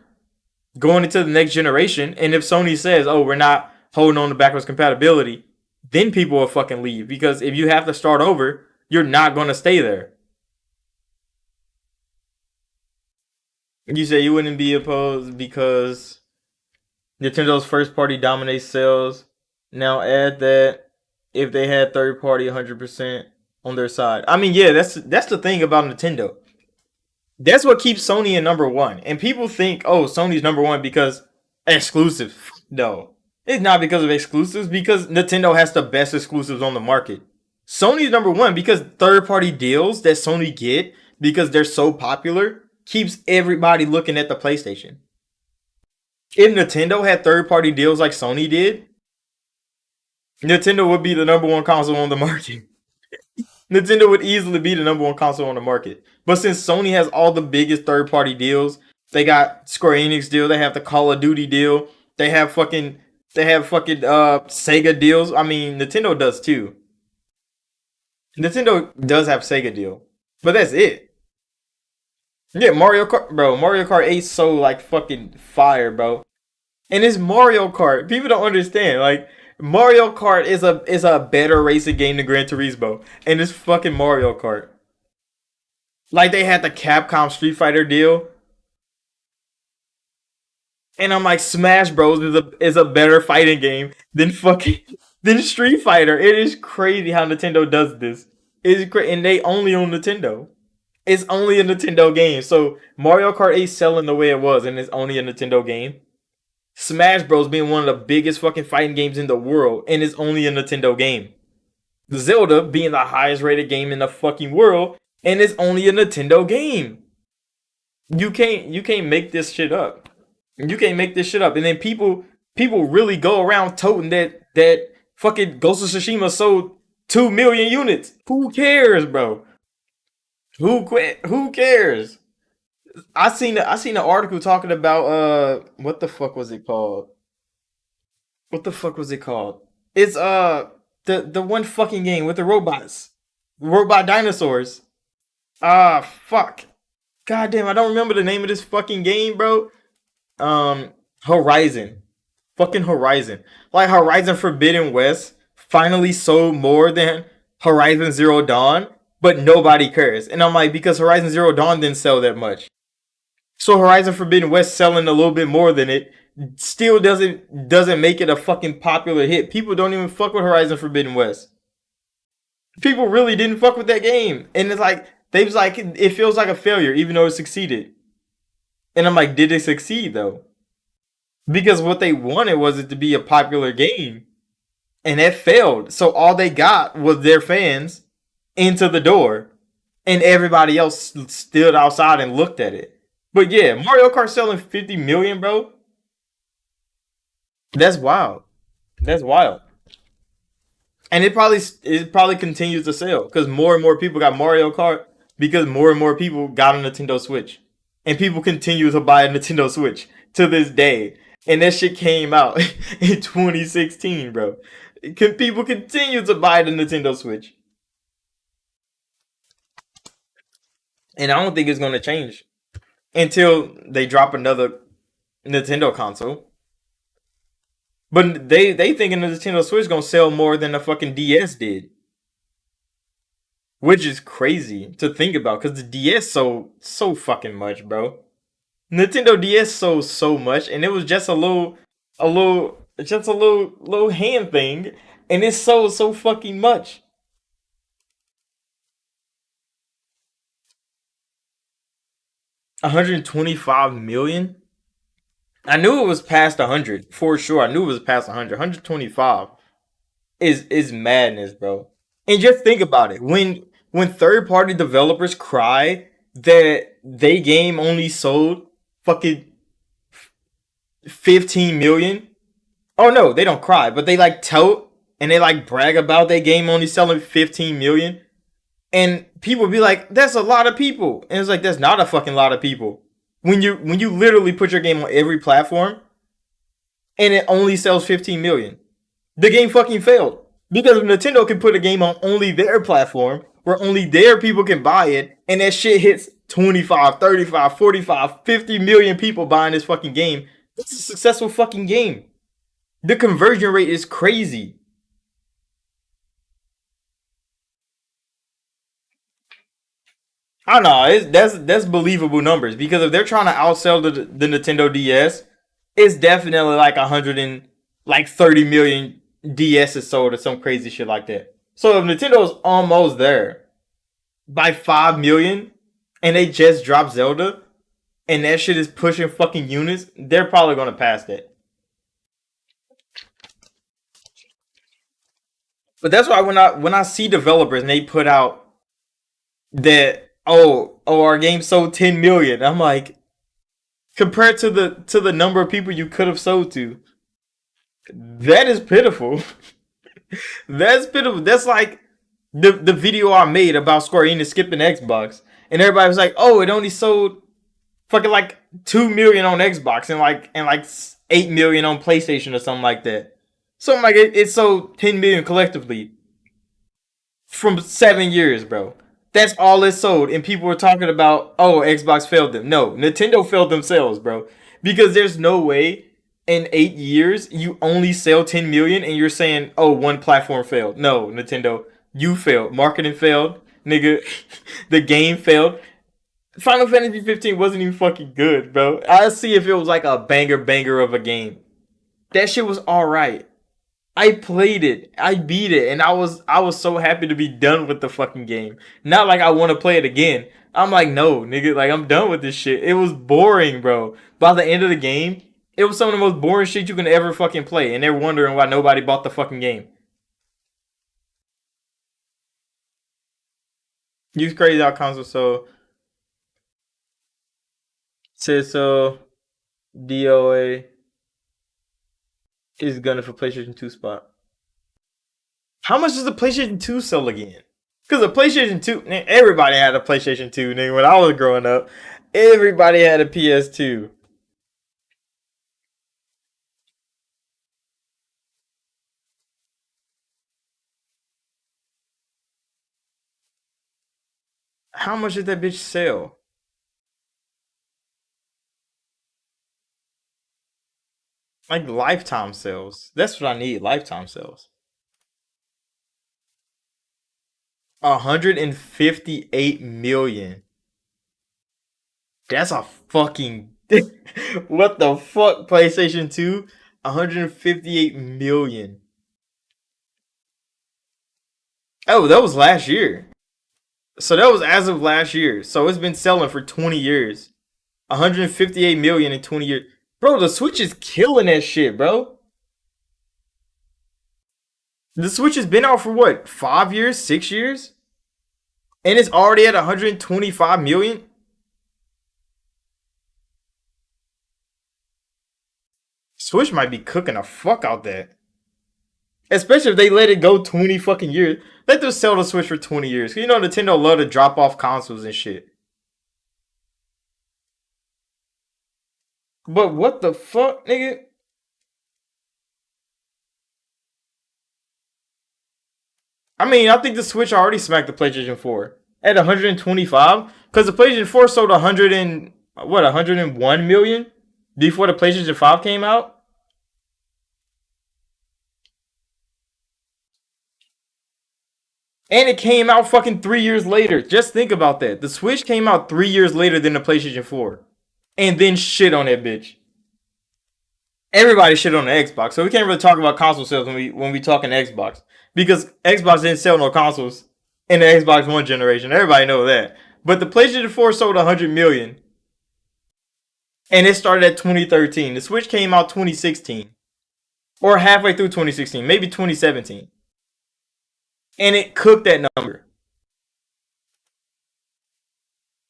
going into the next generation. And if Sony says, oh, we're not holding on to backwards compatibility, then people will fucking leave. Because if you have to start over, you're not going to stay there. You say you wouldn't be opposed because Nintendo's first party dominates sales. Now add that if they had third party 100% on their side. I mean, yeah, that's the thing about Nintendo. That's what keeps Sony in number one. And people think, oh, Sony's number one because exclusive. No, it's not because of exclusives. Because Nintendo has the best exclusives on the market. Sony's number one because third party deals that Sony get because they're so popular keeps everybody looking at the PlayStation. If Nintendo had third-party deals like Sony did, Nintendo would be the number one console on the market. Nintendo would easily be the number one console on the market. But since Sony has all the biggest third-party deals, they got Square Enix deal, they have the Call of Duty deal, they have fucking Sega deals. I mean, Nintendo does too. Nintendo does have Sega deal, but that's it. Yeah, Mario Kart, bro. Mario Kart 8 so like fucking fire, bro. And it's Mario Kart. People don't understand. Like Mario Kart is a better racing game than Gran Turismo, and it's fucking Mario Kart. Like they had the Capcom Street Fighter deal, and I'm like, Smash Bros is a better fighting game than fucking than Street Fighter. It is crazy how Nintendo does this. It's crazy, and they only own Nintendo. It's only a Nintendo game. So Mario Kart 8 selling the way it was, and it's only a Nintendo game. Smash Bros being one of the biggest fucking fighting games in the world, and it's only a Nintendo game. Zelda being the highest rated game in the fucking world, and it's only a Nintendo game. You can't make this shit up. You can't make this shit up. And then people really go around toting that fucking Ghost of Tsushima sold 2 million units. Who cares, bro? Who cares? I seen an article talking about what the fuck was it called? What the fuck was it called? It's the one fucking game with the robots. Robot dinosaurs. Ah fuck. God damn, I don't remember the name of this fucking game, bro. Horizon. Fucking Horizon. Like Horizon Forbidden West finally sold more than Horizon Zero Dawn, but nobody cares. And I'm like, because Horizon Zero Dawn didn't sell that much. So Horizon Forbidden West selling a little bit more than it still doesn't make it a fucking popular hit. People don't even fuck with Horizon Forbidden West. People really didn't fuck with that game. And it's like they was like it feels like a failure even though it succeeded. And I'm like, did it succeed though? Because what they wanted was it to be a popular game. And that failed. So all they got was their fans into the door. And everybody else stood outside and looked at it. But yeah, Mario Kart selling 50 million, bro. That's wild. That's wild. And it probably continues to sell because more and more people got Mario Kart because more and more people got a Nintendo Switch, and people continue to buy a Nintendo Switch to this day. And that shit came out in 2016, bro. People continue to buy the Nintendo Switch, and I don't think it's gonna change until they drop another Nintendo console. But they thinking the Nintendo Switch gonna sell more than the fucking DS did, which is crazy to think about because the DS sold so fucking much, bro. Nintendo DS sold so much, and it was just a little hand thing, and it sold so fucking much. 125 million. I knew it was past 100 for sure. I knew it was past 100. 125 is madness, bro. And just think about it. When third party developers cry that they game only sold fucking 15 million. Oh no, they don't cry, but they like tout and they like brag about their game only selling 15 million. And people be like, that's a lot of people. And it's like that's not a fucking lot of people. When you literally put your game on every platform and it only sells 15 million. The game fucking failed. Because Nintendo can put a game on only their platform where only their people can buy it and that shit hits 25, 35, 45, 50 million people buying this fucking game. It's a successful fucking game. The conversion rate is crazy. I don't know. That's believable numbers because if they're trying to outsell the Nintendo DS, it's definitely like 30 million DSs sold or some crazy shit like that. So if Nintendo's almost there by 5 million and they just dropped Zelda and that shit is pushing fucking units, they're probably gonna pass that. But that's why when I see developers and they put out that our game sold 10 million, I'm like compared to the number of people you could have sold to, that is pitiful. That's pitiful. That's like the video I made about Square Enix skipping Xbox, and everybody was like, "Oh, it only sold fucking like 2 million on Xbox and like 8 million on PlayStation or something like that." So I'm like, it sold 10 million collectively from 7 years, bro. That's all it sold, and people were talking about, "Oh, Xbox failed them." No, Nintendo failed themselves, bro, because there's no way in 8 years you only sell 10 million and you're saying, "Oh, one platform failed." No, Nintendo, you failed. Marketing failed, nigga. The game failed. Final Fantasy 15 wasn't even fucking good, bro. I see if it was like a banger of a game. That shit was all right. I played it. I beat it, and I was so happy to be done with the fucking game. Not like I want to play it again. I'm like, no, nigga, like I'm done with this shit. It was boring, bro. By the end of the game, it was some of the most boring shit you can ever fucking play, and they're wondering why nobody bought the fucking game. Use crazy out console. So says so. DOA is gunning for PlayStation 2 spot. How much does the PlayStation 2 sell again? Because the PlayStation 2, everybody had a PlayStation 2, nigga. When I was growing up, everybody had a PS2. How much did that bitch sell? Like lifetime sales. That's what I need. Lifetime sales. 158 million. That's a fucking what the fuck? PlayStation 2? 158 million. Oh, that was last year. So that was as of last year. So it's been selling for 20 years. 158 million in 20 years. Bro, the Switch is killing that shit, bro. The Switch has been out for what? 5 years, 6 years? And it's already at 125 million? Switch might be cooking the fuck out there. Especially if they let it go 20 fucking years. Let them sell the Switch for 20 years. You know Nintendo love to drop off consoles and shit. But what the fuck, nigga? I mean, I think the Switch already smacked the PlayStation 4 at 125 because the PlayStation 4 sold 100 and what 101 million before the PlayStation 5 came out. And it came out fucking 3 years later. Just think about that. The Switch came out 3 years later than the PlayStation 4. And then shit on that bitch. Everybody shit on the Xbox. So we can't really talk about console sales when we talking Xbox. Because Xbox didn't sell no consoles in the Xbox One generation. Everybody know that. But the PlayStation 4 sold 100 million. And it started at 2013. The Switch came out 2016. Or halfway through 2016. Maybe 2017. And it cooked that number.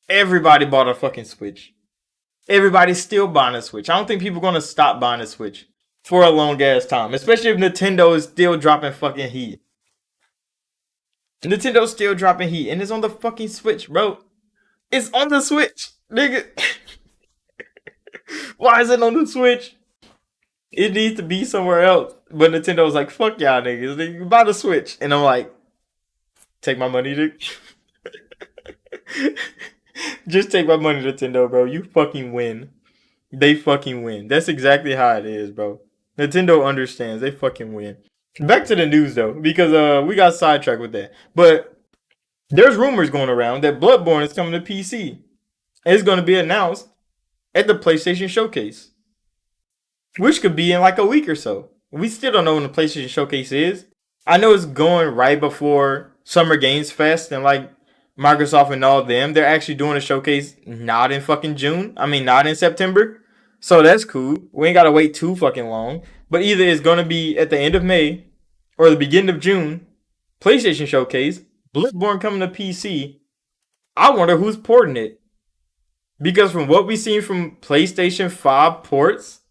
Everybody bought a fucking Switch. Everybody's still buying a Switch. I don't think people are gonna stop buying a Switch for a long ass time. Especially if Nintendo is still dropping fucking heat. Nintendo's still dropping heat. And it's on the fucking Switch, bro. It's on the Switch. Nigga. Why is it on the Switch? It needs to be somewhere else. But Nintendo's like, fuck y'all niggas. They buy the Switch. And I'm like, take my money, dude. Just take my money, Nintendo, bro. You fucking win. They fucking win. That's exactly how it is, bro. Nintendo understands. They fucking win. Back to the news though, because we got sidetracked with that. But there's rumors going around that Bloodborne is coming to PC. And it's going to be announced at the PlayStation Showcase, which could be in like a week or so. We still don't know when the PlayStation Showcase is. I know it's going right before Summer Games Fest and like Microsoft and all of them. They're actually doing a showcase not in fucking June. I mean, not in September. So that's cool. We ain't got to wait too fucking long. But either it's going to be at the end of May or the beginning of June. PlayStation Showcase. Bloodborne coming to PC. I wonder who's porting it. Because from what we've seen from PlayStation 5 ports,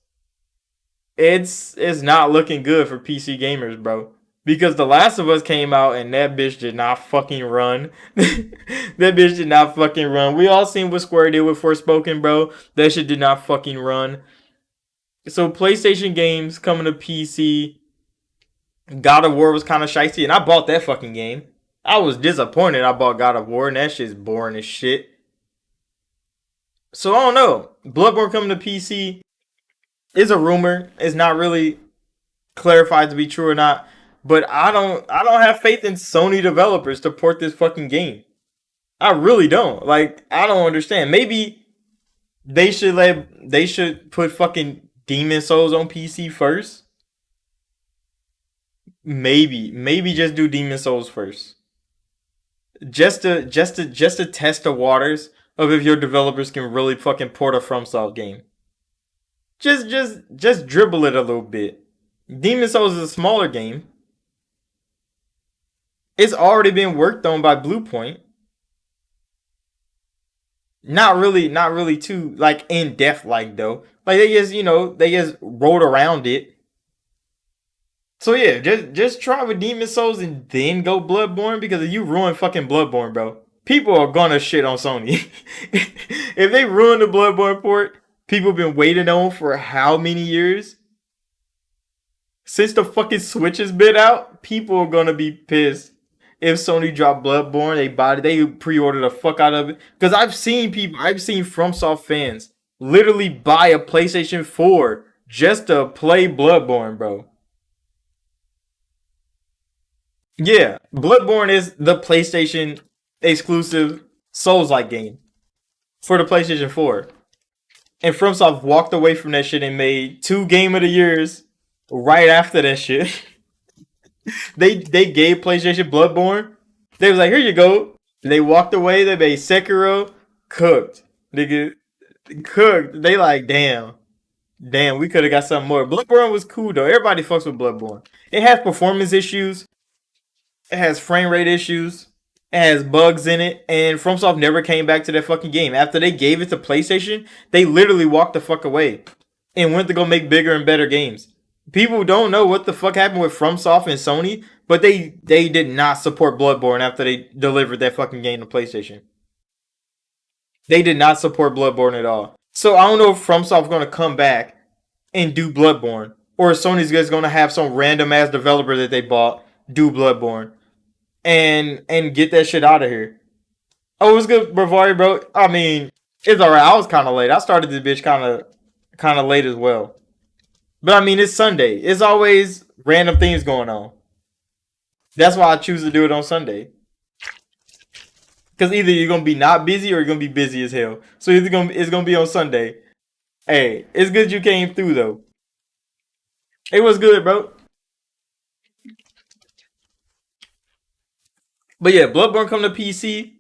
it's not looking good for PC gamers, bro. Because The Last of Us came out and that bitch did not fucking run. That bitch did not fucking run. We all seen what Square did with Forspoken, bro. That shit did not fucking run. So PlayStation games coming to PC. God of War was kind of shicey, and I bought that fucking game. I was disappointed I bought God of War, and that shit's boring as shit. So I don't know. Bloodborne coming to PC is a rumor. It's not really clarified to be true or not. But I don't have faith in Sony developers to port this fucking game. I really don't. Like, I don't understand. Maybe they should put fucking Demon Souls on PC first. Maybe just do Demon Souls first. Just to test the waters of if your developers can really fucking port a FromSoft game. Just dribble it a little bit. Demon Souls is a smaller game. It's already been worked on by Bluepoint. not really too like in depth like though. Like they just they just rolled around it. So yeah, just try with Demon Souls and then go Bloodborne because if you ruin fucking Bloodborne, bro, people are gonna shit on Sony. If they ruin the Bloodborne port, people been waiting on for how many years? Since the fucking Switch has been out, people are gonna be pissed if Sony dropped Bloodborne. They pre-ordered the fuck out of it. Because I've seen FromSoft fans literally buy a PlayStation 4 just to play Bloodborne, bro. Yeah, Bloodborne is the PlayStation exclusive Souls-like game for the PlayStation 4. And FromSoft walked away from that shit and made two Game of the Years right after that shit. They gave PlayStation Bloodborne. They was like, here you go. They walked away. They made Sekiro cooked. Nigga, cooked. They like, damn, we could have got something more. Bloodborne was cool though. Everybody fucks with Bloodborne. It has performance issues. It has frame rate issues. It has bugs in it. And FromSoft never came back to that fucking game. After they gave it to PlayStation, they literally walked the fuck away and went to go make bigger and better games. People don't know what the fuck happened with FromSoft and Sony, but they did not support Bloodborne after they delivered that fucking game to PlayStation. They did not support Bloodborne at all. So I don't know if FromSoft's gonna come back and do Bloodborne, or if Sony's just gonna have some random ass developer that they bought do Bloodborne and get that shit out of here. Oh, it was good, Bravari, bro. I mean, it's alright. I was kind of late. I started this bitch kind of late as well. But I mean, it's Sunday. It's always random things going on. That's why I choose to do it on Sunday. Because either you're gonna be not busy or you're gonna be busy as hell. So it's gonna be on Sunday. Hey, it's good you came through though. It was good, bro. But yeah, Bloodborne come to PC.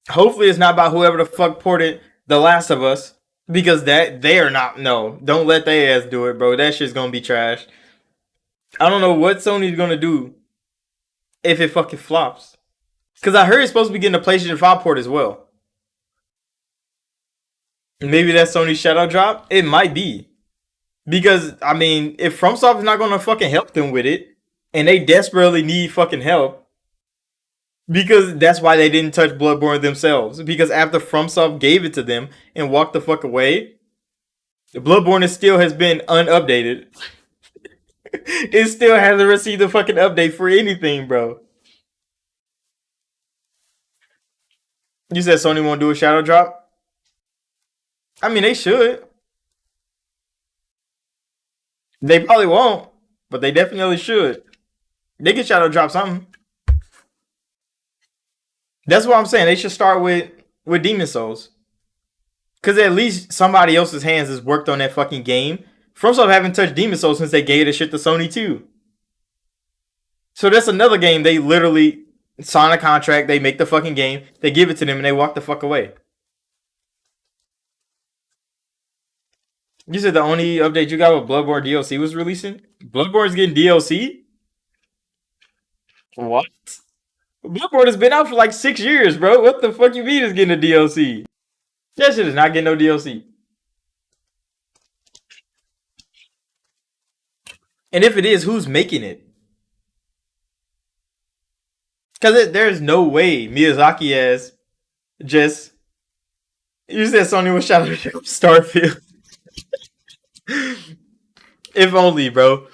Hopefully, it's not about whoever the fuck ported The Last of Us because that they are not. No, don't let their ass do it, bro. That shit's gonna be trash. I don't know what Sony's gonna do if it fucking flops. Because I heard it's supposed to be getting a PlayStation 5 port as well. Maybe that's Sony's Shadow Drop. It might be. Because, I mean, if FromSoft is not going to fucking help them with it, and they desperately need fucking help, because that's why they didn't touch Bloodborne themselves. Because after FromSoft gave it to them and walked the fuck away, Bloodborne still has been unupdated. It still hasn't received a fucking update for anything, bro. You said Sony won't do a Shadow Drop? I mean, they should. They probably won't, but they definitely should. They can Shadow Drop something. That's what I'm saying. They should start with Demon Souls. Because at least somebody else's hands has worked on that fucking game. FromSoft haven't touched Demon Souls since they gave the shit to Sony too. So that's another game they literally sign a contract, they make the fucking game, they give it to them, and they walk the fuck away. You said the only update you got with Bloodborne DLC was releasing? Bloodborne's getting DLC? What? Bloodborne has been out for like 6 years, bro. What the fuck you mean it's getting a DLC? That shit is not getting no DLC. And if it is, who's making it? Because there's no way Miyazaki has just. You said Sony was shot at Starfield. If only, bro.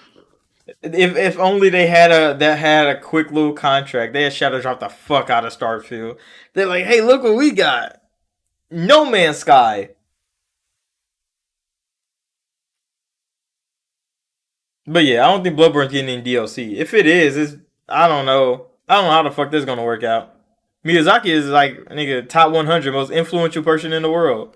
If only they had a quick little contract. They had Shadow drop the fuck out of Starfield. They're like, hey, look what we got. No Man's Sky. But yeah, I don't think Bloodborne's getting any DLC. If it is, it's I don't know. I don't know how the fuck this is gonna work out. Miyazaki is like nigga top 100 most influential person in the world.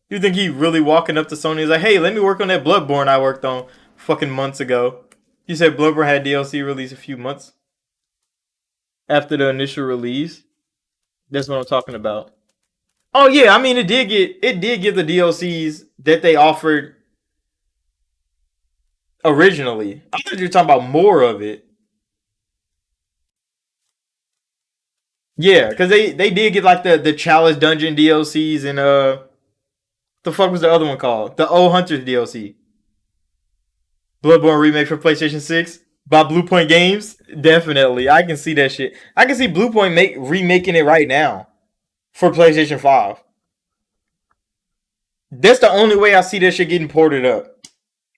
You think he really walking up to Sony and is like, hey, let me work on that Bloodborne I worked on fucking months ago? You said Bloodborne had DLC release a few months after the initial release. That's what I'm talking about. Oh yeah, I mean it did give the DLCs that they offered originally. I thought you were talking about more of it. Yeah, because they did get like the Chalice Dungeon DLCs and the fuck was the other one called? The Old Hunters DLC. Bloodborne remake for PlayStation 6 by Bluepoint Games. Definitely, I can see that shit. I can see Bluepoint remaking it right now for PlayStation 5. That's the only way I see that shit getting ported up.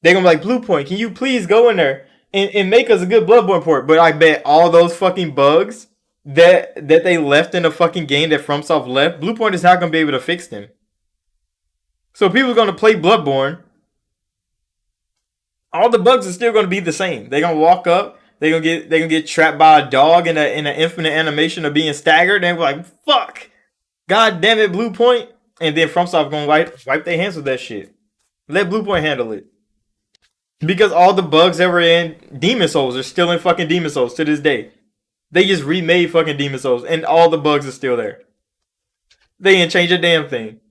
They gonna be like, Bluepoint, can you please go in there and make us a good Bloodborne port? But I bet all those fucking bugs that they left in the fucking game that FromSoft left, Bluepoint is not gonna be able to fix them. So people are gonna play Bloodborne. All the bugs are still gonna be the same. They're gonna walk up. They gonna get trapped by a dog in an infinite animation of being staggered. And we're like, fuck, god damn it, Bluepoint. And then FromSoft gonna wipe their hands with that shit. Let Bluepoint handle it. Because all the bugs that were in Demon Souls are still in fucking Demon Souls to this day. They just remade fucking Demon Souls and all the bugs are still there. They didn't change a damn thing.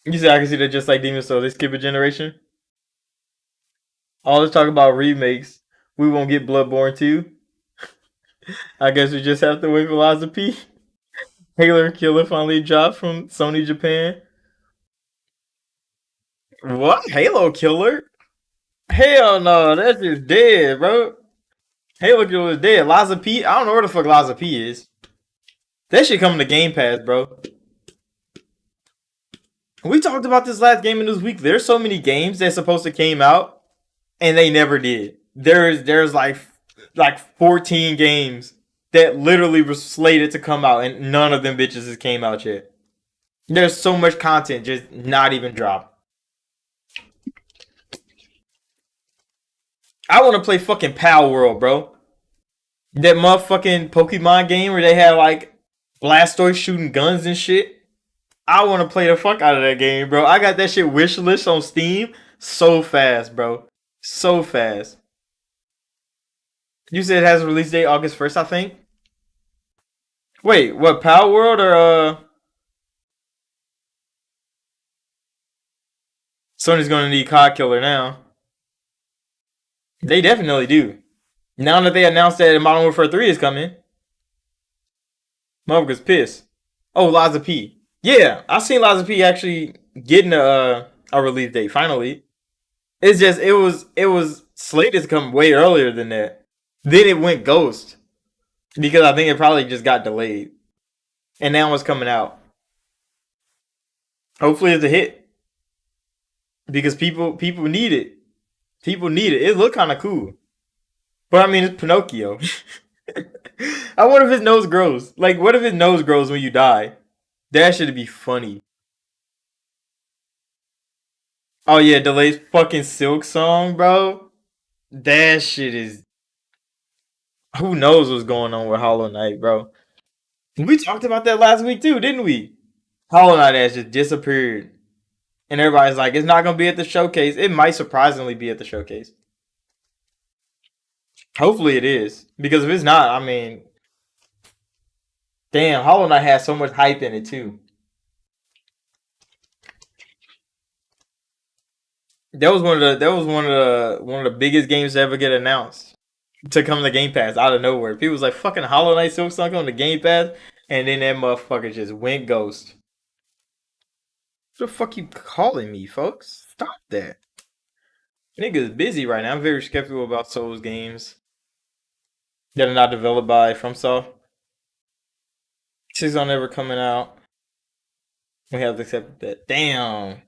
You see, I can see that just like Demon Souls, they skip a generation. All this talk about remakes, we won't get Bloodborne 2. I guess we just have to wait for Liza P. Halo Killer finally dropped from Sony Japan. What? Halo Killer? Hell no, that's just dead, bro. Halo Killer is dead. Liza P, I don't know where the fuck Liza P is. That shit coming to Game Pass, bro. We talked about this last Game of News week. There's so many games that supposed to came out and they never did. There's like 14 games that literally were slated to come out and none of them bitches has came out yet. There's so much content just not even dropped. I want to play fucking Pal World, bro. That motherfucking Pokemon game where they have like Blastoise shooting guns and shit. I want to play the fuck out of that game, bro. I got that shit wish list on Steam so fast, bro. So fast. You said it has a release date August 1st, I think. Wait, what? Pal World or Sony's gonna need COD Killer now? They definitely do. Now that they announced that Modern Warfare 3 is coming, motherfuckers pissed. Oh, Liza P. Yeah, I seen Liza P actually getting a release date finally. It's just it was slated to come way earlier than that. Then it went ghost because I think it probably just got delayed, and now it's coming out. Hopefully, it's a hit because people need it. People need it. It look kind of cool, but I mean it's Pinocchio. I wonder if his nose grows. Like, what if his nose grows when you die? That should be funny. Oh yeah, delays fucking Silk Song, bro. That shit is. Who knows what's going on with Hollow Knight, bro? We talked about that last week too, didn't we? Hollow Knight has just disappeared, and everybody's like, it's not gonna be at the showcase. It might surprisingly be at the showcase. Hopefully it is, because if it's not, I mean, damn, Hollow Knight has so much hype in it too. That was one of the biggest games to ever get announced to come to Game Pass out of nowhere. People was like, fucking Hollow Knight Silk Song on the Game Pass, and then that motherfucker just went ghost. What the fuck you calling me, folks? Stop that. Nigga's busy right now. I'm very skeptical about Souls games that are not developed by FromSoft. Six on never coming out. We have to accept that. Damn.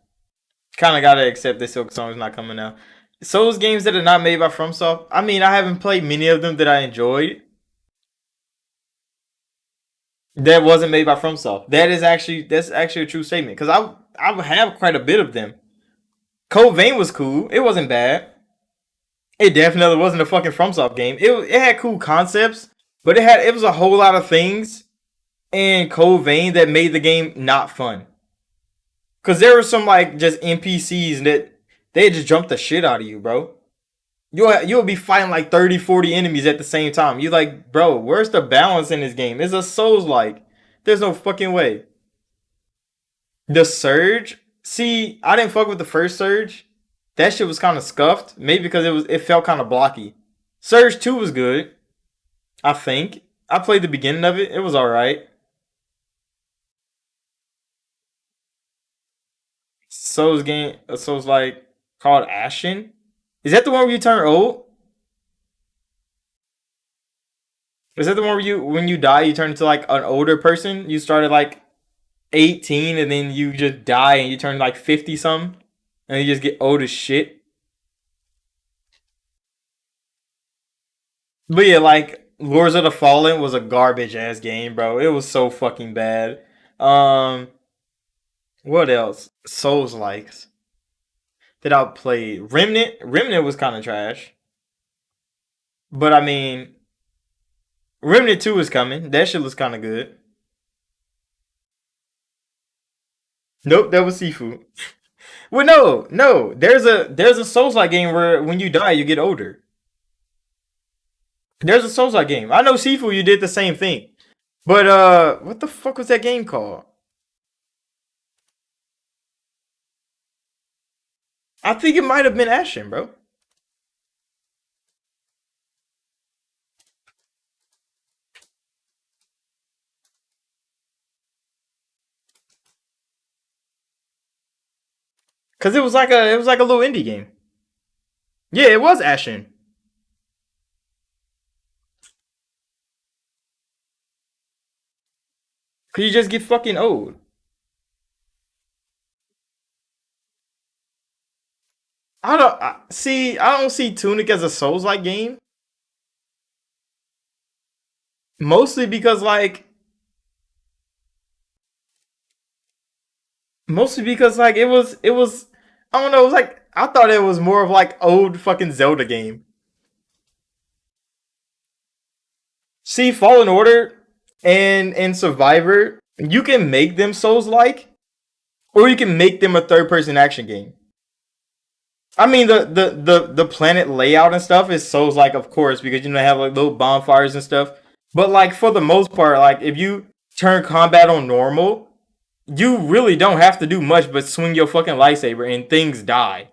Kind of gotta accept that Silk Song is not coming out. Souls games that are not made by FromSoft. I mean, I haven't played many of them that I enjoyed. That wasn't made by FromSoft. That's actually a true statement because I have quite a bit of them. Code Vein was cool. It wasn't bad. It definitely wasn't a fucking FromSoft game. It had cool concepts, but it was a whole lot of things in Code Vein that made the game not fun. Cause there were some like just NPCs that they just jumped the shit out of you, bro. You'll be fighting like 30, 40 enemies at the same time. You like, bro, where's the balance in this game? It's a Souls like. There's no fucking way. The Surge. See, I didn't fuck with the first Surge. That shit was kind of scuffed. Maybe because it felt kind of blocky. Surge 2 was good, I think. I played the beginning of it. It was alright. Souls like called Ashen. Is that the one where you turn old? Is that the one where you when you die you turn into like an older person? You started like 18 and then you just die and you turn like 50 something and you just get old as shit. But yeah, like Lords of the Fallen was a garbage ass game, bro. It was so fucking bad. Um, what else? Souls likes that I played. Remnant. Remnant was kind of trash, but I mean, Remnant 2 is coming. That shit was kind of good. Nope, that was Sifu. Well, no, no. There's a Souls like game where when you die you get older. There's a Souls like game. I know Sifu. You did the same thing, but what the fuck was that game called? I think it might have been Ashen, bro. Cause it was like a little indie game. Yeah, it was Ashen. Cause you just get fucking old. See. I don't see Tunic as a Souls like game. Mostly because like it was. I don't know. It was like I thought it was more of like old fucking Zelda game. See, Fallen Order and Survivor, you can make them Souls like, or you can make them a third person action game. I mean the planet layout and stuff is Souls like, of course, because they have like little bonfires and stuff. But like for the most part, like if you turn combat on normal, you really don't have to do much but swing your fucking lightsaber and things die.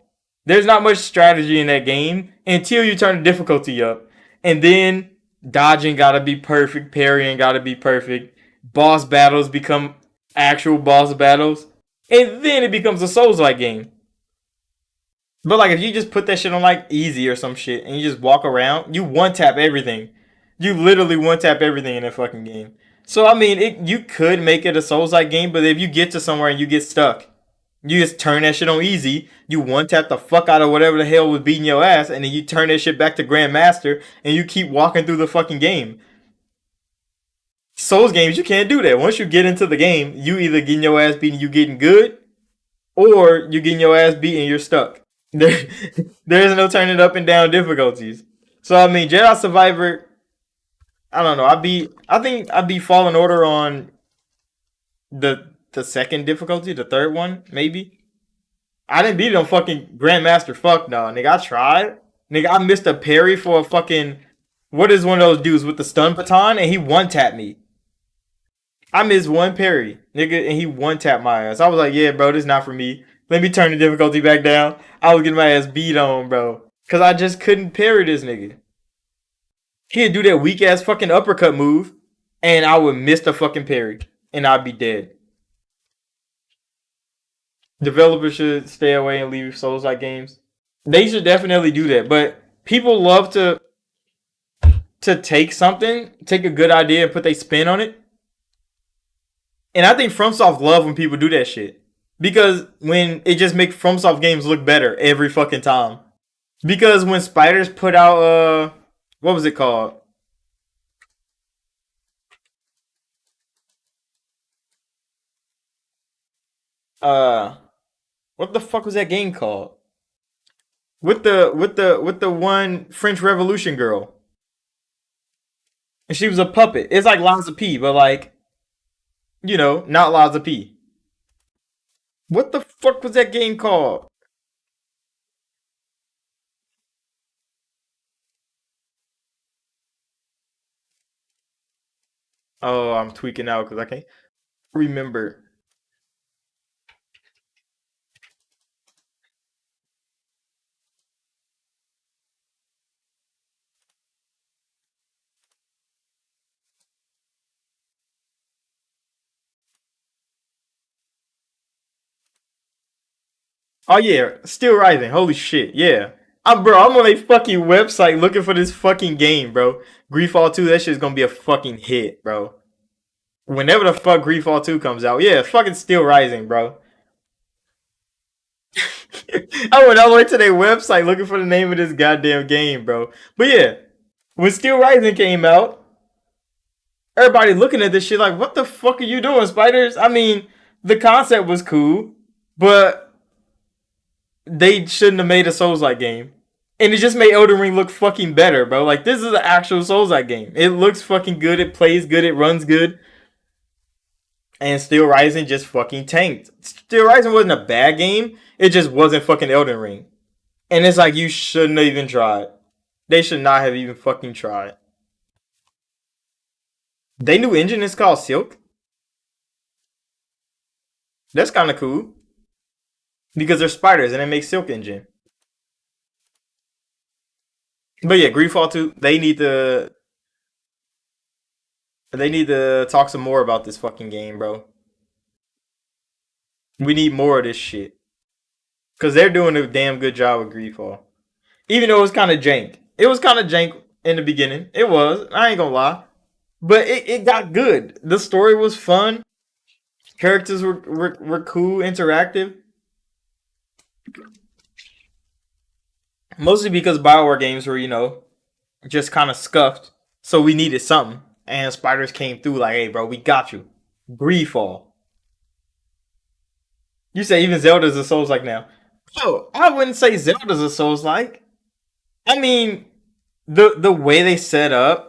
There's not much strategy in that game until you turn the difficulty up. And then dodging gotta be perfect, parrying gotta be perfect, boss battles become actual boss battles, and then it becomes a Souls like game. But like if you just put that shit on like easy or some shit and you just walk around, you one tap everything. You literally one tap everything in that fucking game. So I mean, you could make it a Souls like game, but if you get to somewhere and you get stuck, you just turn that shit on easy. You one tap the fuck out of whatever the hell was beating your ass, and then you turn that shit back to Grandmaster, and you keep walking through the fucking game. Souls games, you can't do that. Once you get into the game, you either getting your ass beaten, you getting good, or you getting your ass beaten, you're stuck. There, there is no turning up and down difficulties. So I mean, Jedi Survivor. I don't know. I think I'd be Fallen Order on the second difficulty, the third one maybe. I didn't beat it on fucking Grandmaster. Fuck no, nigga. I tried. Nigga, I missed a parry for a fucking what is one of those dudes with the stun baton, and he one tapped me. I missed one parry, nigga, and he one tapped my ass. I was like, yeah, bro, this is not for me. Let me turn the difficulty back down. I was getting my ass beat on, bro. Cause I just couldn't parry this nigga. He'd do that weak ass fucking uppercut move, and I would miss the fucking parry, and I'd be dead. Developers should stay away and leave Souls like games. They should definitely do that. But people love to take something, take a good idea, and put their spin on it. And I think FromSoft love when people do that shit because when it just makes FromSoft games look better every fucking time. Because when Spiders put out what was it called? Uh, what the fuck was that game called? With the one French Revolution girl, and she was a puppet. It's like Liza P, but like not Liza P. What the fuck was that game called? Oh, I'm tweaking out because I can't remember. Oh yeah, Still Rising. Holy shit, yeah. I'm on a fucking website looking for this fucking game, bro. Greedfall 2, that shit's gonna be a fucking hit, bro. Whenever the fuck Greedfall 2 comes out, yeah, fucking Still Rising, bro. I went all the way to their website looking for the name of this goddamn game, bro. But yeah, when Still Rising came out, everybody looking at this shit like, what the fuck are you doing, Spiders? I mean, the concept was cool, but they shouldn't have made a Souls-like game. And it just made Elden Ring look fucking better, bro. Like, this is an actual Souls-like game. It looks fucking good, it plays good, it runs good. And Still Rising just fucking tanked. Still Rising wasn't a bad game, it just wasn't fucking Elden Ring. And it's like, you shouldn't have even tried. They should not have even fucking tried. They new engine is called Silk. That's kind of cool. Because they're spiders and it makes Silk engine. But yeah, Greedfall 2, they need to talk some more about this fucking game, bro. We need more of this shit. Cause they're doing a damn good job with Greedfall. Even though it was kind of jank. It was kind of jank in the beginning. It was. I ain't gonna lie. But it got good. The story was fun. Characters were cool, interactive. Mostly because Bioware games were, just kind of scuffed. So we needed something. And Spiders came through like, hey, bro, we got you. Greedfall. You say even Zelda's a Souls like now. Oh, I wouldn't say Zelda's a Souls like. I mean, the way they set up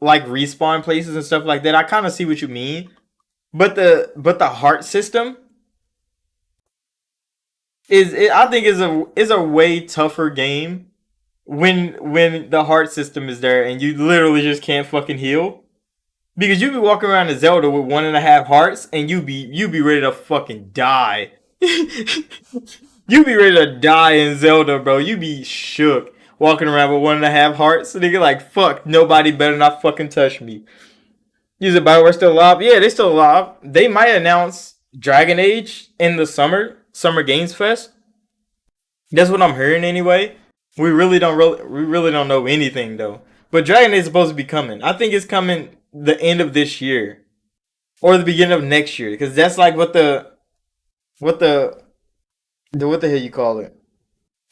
like respawn places and stuff like that, I kind of see what you mean. But the heart system I think is a way tougher game when the heart system is there and you literally just can't fucking heal. Because you be walking around in Zelda with 1.5 hearts and you be ready to fucking die. You be ready to die in Zelda, bro. You be shook walking around with 1.5 hearts. So nigga like, fuck, nobody better not fucking touch me. You said Bioware still alive? Yeah, they still alive. They might announce Dragon Age in the Summer Games Fest. That's what I'm hearing anyway. We really don't know anything though. But Dragon Age is supposed to be coming. I think it's coming the end of this year or the beginning of next year because that's like what the hell you call it?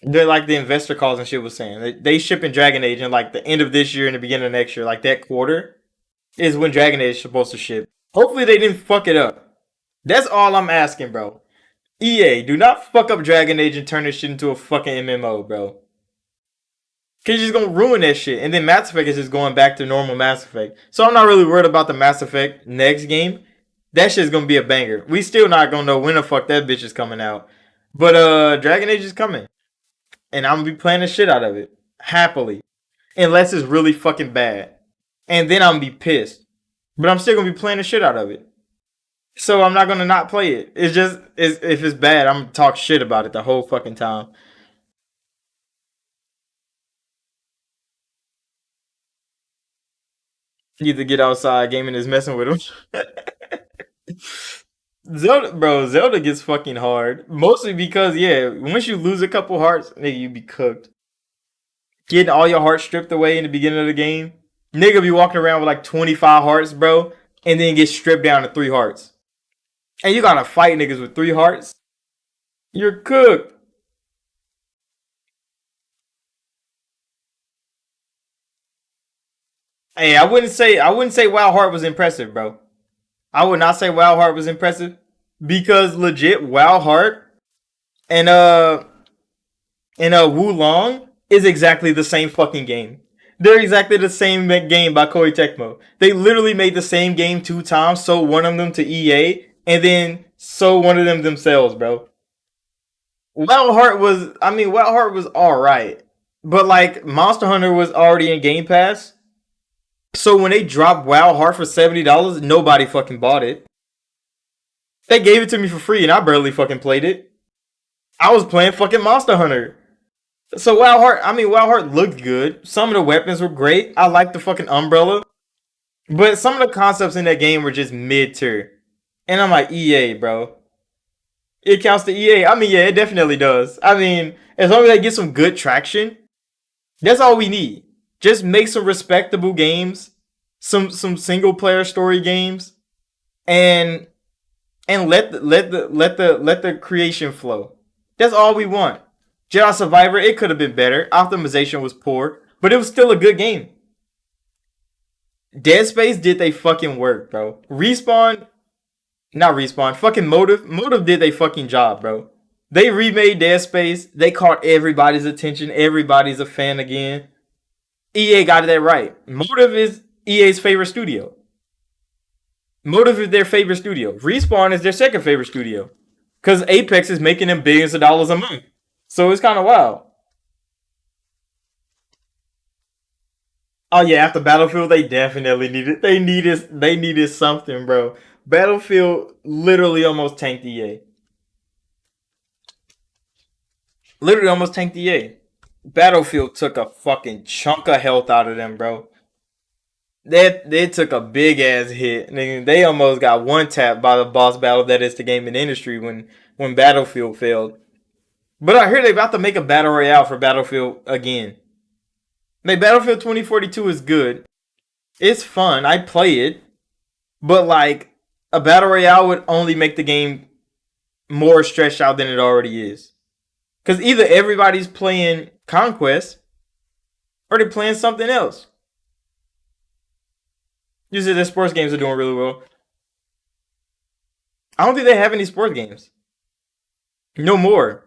They're like the investor calls and shit was saying. They shipping Dragon Age in like the end of this year and the beginning of next year, like that quarter is when Dragon Age is supposed to ship. Hopefully they didn't fuck it up. That's all I'm asking, bro. EA, do not fuck up Dragon Age and turn this shit into a fucking MMO, bro. Cause you're just gonna ruin that shit. And then Mass Effect is just going back to normal Mass Effect. So I'm not really worried about the Mass Effect next game. That shit's gonna be a banger. We still not gonna know when the fuck that bitch is coming out. But Dragon Age is coming. And I'm gonna be playing the shit out of it. Happily. Unless it's really fucking bad. And then I'm gonna be pissed. But I'm still gonna be playing the shit out of it. So I'm not gonna not play it. It's just if it's bad, I'm gonna talk shit about it the whole fucking time. Either get outside, gaming is messing with him. Zelda gets fucking hard. Mostly because, yeah, once you lose a couple hearts, nigga, you be cooked. Getting all your hearts stripped away in the beginning of the game. Nigga be walking around with like 25 hearts, bro, and then get stripped down to 3 hearts. And you gotta fight niggas with 3 hearts. You're cooked. Hey, I wouldn't say Wild Heart was impressive, bro. I would not say Wild Heart was impressive because legit Wild Heart and Wu Long is exactly the same fucking game. They're exactly the same game by Koei Tecmo. They literally made the same game 2 times, sold one of them to EA, and then sold one of them themselves, bro. Wild Heart was alright. But like Monster Hunter was already in Game Pass. So when they dropped Wild Heart for $70, nobody fucking bought it. They gave it to me for free and I barely fucking played it. I was playing fucking Monster Hunter. So Wild Heart looked good. Some of the weapons were great. I liked the fucking umbrella. But some of the concepts in that game were just mid tier. And I'm like, EA, bro. It counts to EA. I mean, yeah, it definitely does. I mean, as long as they get some good traction, that's all we need. Just make some respectable games, some single player story games, and let the creation flow. That's all we want. Jedi Survivor, it could have been better. Optimization was poor, but it was still a good game. Dead Space did they fucking work, bro. Respawn, not Respawn, fucking Motive. Motive did they fucking job, bro. They remade Dead Space. They caught everybody's attention. Everybody's a fan again. EA got that right. Motive is EA's favorite studio. Motive is their favorite studio. Respawn is their second favorite studio. Because Apex is making them billions of dollars a month. So it's kind of wild. Oh yeah, after Battlefield, they definitely needed. They needed something, bro. Battlefield literally almost tanked EA. Literally almost tanked EA. Battlefield took a fucking chunk of health out of them, bro. They took a big ass hit. Nigga, they almost got one tap by the boss battle that is the gaming industry when Battlefield failed. But I hear they about to make a battle royale for Battlefield again. Like Battlefield 2042 is good. It's fun. I play it, but like a battle royale would only make the game more stretched out than it already is. Cause either everybody's playing Conquest or they're playing something else. Usually their sports games are doing really well. I don't think they have any sports games. No more.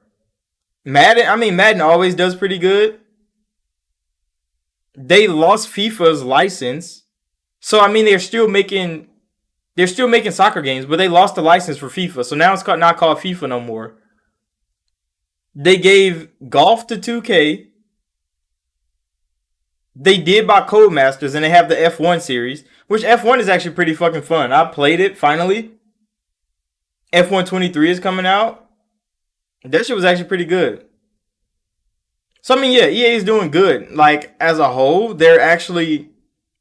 Madden, I mean Madden always does pretty good. They lost FIFA's license. So I mean they're still making soccer games, but they lost the license for FIFA. So now it's not called FIFA no more. They gave golf to 2K. They did buy Codemasters and they have the F1 series, which F1 is actually pretty fucking fun. I played it finally. F1 23 is coming out. That shit was actually pretty good. So I mean, yeah, EA is doing good. Like as a whole, they're actually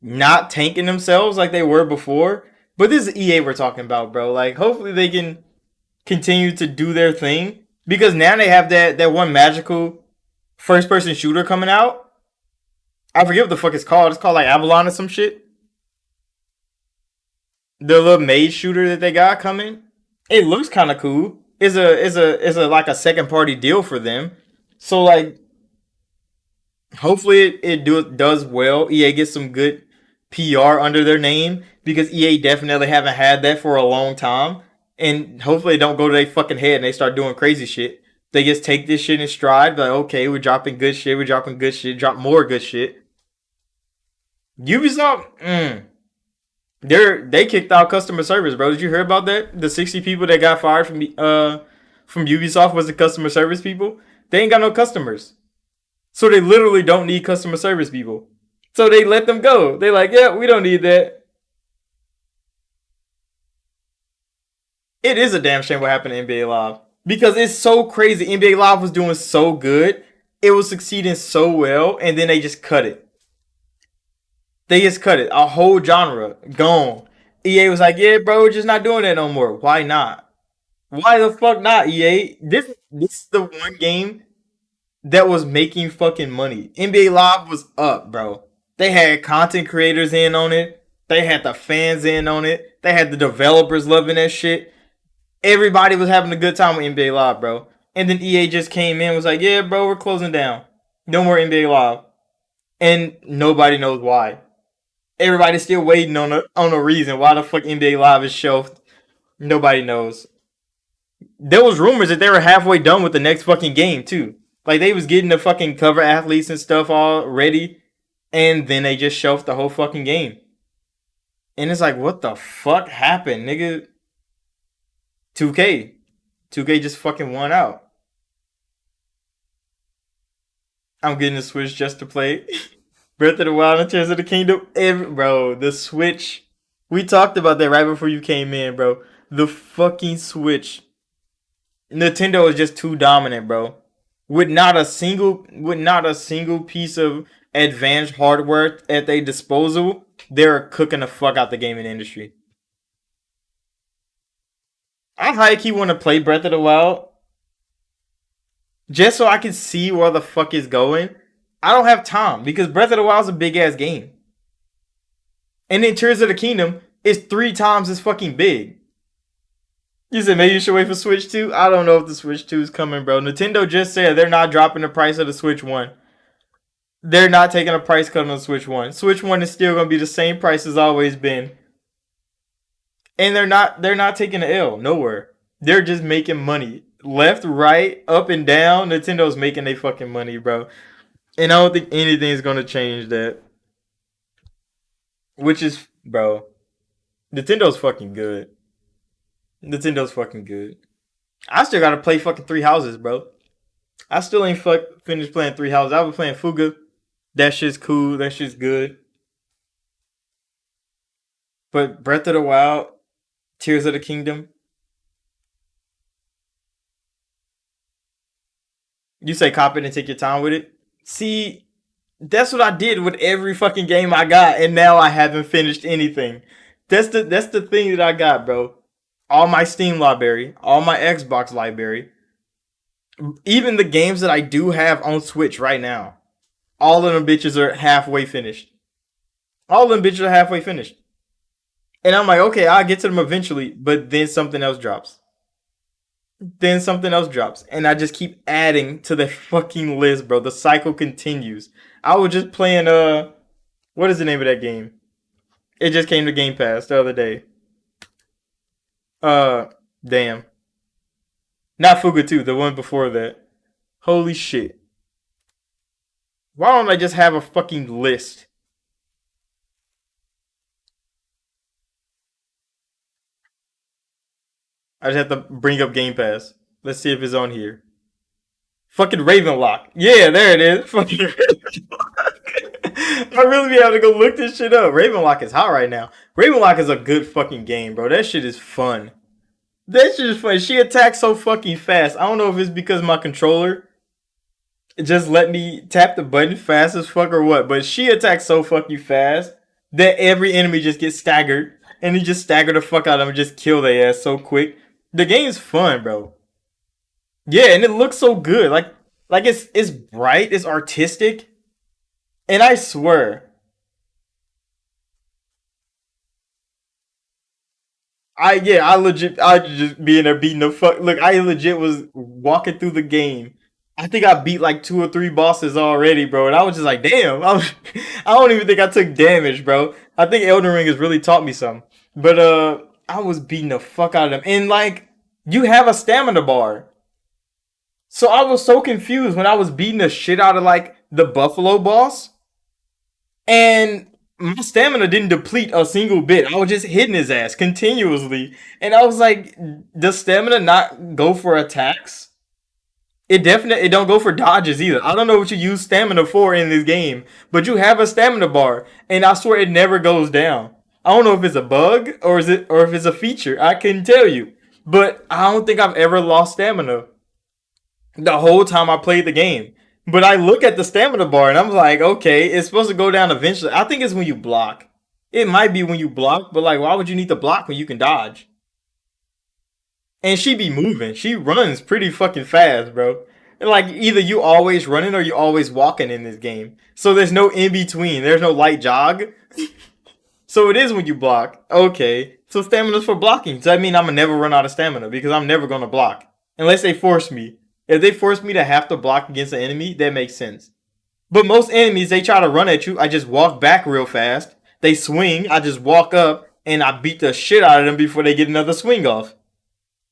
not tanking themselves like they were before. But this is EA we're talking about, bro. Like hopefully they can continue to do their thing because now they have that one magical first person shooter coming out. I forget what the fuck it's called. It's called like Avalon or some shit. The little maze shooter that they got coming. It looks kind of cool. It's a like a second party deal for them. So like hopefully does well. EA gets some good PR under their name because EA definitely haven't had that for a long time. And hopefully they don't go to their fucking head and they start doing crazy shit. They just take this shit in stride. Like, okay, we're dropping good shit. We're dropping good shit. Drop more good shit. Ubisoft, they kicked out customer service, bro. Did you hear about that? The 60 people that got fired from Ubisoft was the customer service people. They ain't got no customers. So they literally don't need customer service people. So they let them go. They like, yeah, we don't need that. It is a damn shame what happened to NBA Live. Because it's so crazy. NBA Live was doing so good. It was succeeding so well. And then they just cut it. They just cut it. A whole genre. Gone. EA was like, yeah, bro, we're just not doing that no more. Why not? Why the fuck not, EA? This is the one game that was making fucking money. NBA Live was up, bro. They had content creators in on it. They had the fans in on it. They had the developers loving that shit. Everybody was having a good time with NBA Live, bro. And then EA just came in and was like, yeah, bro, we're closing down. No more NBA Live. And nobody knows why. Everybody's still waiting on a reason why the fuck NBA Live is shelved. Nobody knows. There was rumors that they were halfway done with the next fucking game, too. Like, they was getting the fucking cover athletes and stuff all ready. And then they just shelved the whole fucking game. And it's like, what the fuck happened, nigga? 2K. 2K just fucking won out. I'm getting the Switch just to play Breath of the Wild and Tears of the Kingdom. Bro, the Switch. We talked about that right before you came in, bro. The fucking Switch. Nintendo is just too dominant, bro. With not a single piece of advanced hardware at their disposal, they're cooking the fuck out the gaming industry. I high key want to play Breath of the Wild just so I can see where the fuck is going. I don't have time because Breath of the Wild is a big ass game, and then Tears of the Kingdom is 3 times as fucking big. You said maybe you should wait for Switch 2? I don't know if the Switch 2 is coming, bro. Nintendo just said they're not dropping the price of the Switch 1. They're not taking a price cut on the Switch 1. Switch 1 is still gonna be the same price as always been. And they're not taking an L nowhere. They're just making money. Left, right, up and down, Nintendo's making their fucking money, bro. And I don't think anything's gonna change that. Which is, bro, Nintendo's fucking good. Nintendo's fucking good. I still gotta play fucking Three Houses, bro. I still ain't finished playing Three Houses. I was playing Fuga. That shit's cool. That shit's good. But Breath of the Wild, Tears of the Kingdom. You say cop it and take your time with it. See, that's what I did with every fucking game I got, and now I haven't finished anything. That's the thing that I got, bro. All my Steam library, all my Xbox library, even the games that I do have on Switch right now, all of them bitches are halfway finished. All of them bitches are halfway finished. And I'm like, okay, I'll get to them eventually, but then something else drops. Then something else drops. And I just keep adding to the fucking list, bro. The cycle continues. I was just playing what is the name of that game? It just came to Game Pass the other day. Uh damn. Not Fuga 2, the one before that. Holy shit. Why don't I just have a fucking list? I just have to bring up Game Pass. Let's see if it's on here. Fucking Ravenlock. Yeah, there it is. Fucking Ravenlock. I really be having to go look this shit up. Ravenlock is hot right now. Ravenlock is a good fucking game, bro. That shit is fun. That shit is fun. She attacks so fucking fast. I don't know if it's because my controller just let me tap the button fast as fuck or what, but she attacks so fucking fast that every enemy just gets staggered, and you just stagger the fuck out of them and just kill their ass so quick. The game's fun, bro. Yeah, and it looks so good. Like it's bright, it's artistic, and I swear, I just be in there beating the fuck. Look, I legit was walking through the game. I think I beat like 2 or 3 bosses already, bro, and I was just like, damn. I don't even think I took damage, bro. I think Elden Ring has really taught me something. But I was beating the fuck out of them, and like you have a stamina bar. So I was so confused when I was beating the shit out of like the Buffalo boss, and my stamina didn't deplete a single bit. I was just hitting his ass continuously, and I was like, does stamina not go for attacks? It don't go for dodges either. I don't know what you use stamina for in this game, but you have a stamina bar, and I swear it never goes down. I don't know if it's a bug or if it's a feature. I couldn't tell you, but I don't think I've ever lost stamina the whole time I played the game. But I look at the stamina bar and I'm like, okay, it's supposed to go down eventually. I think it's when you block. It might be when you block, but like, why would you need to block when you can dodge? And she be moving. She runs pretty fucking fast, bro. And like, either you always running or you always walking in this game. So there's no in between. There's no light jog. So it is when you block. Okay. So stamina's for blocking. Does that mean I'm gonna never run out of stamina? Because I'm never gonna block. Unless they force me. If they force me to have to block against an enemy, that makes sense. But most enemies, they try to run at you. I just walk back real fast. They swing. I just walk up and I beat the shit out of them before they get another swing off.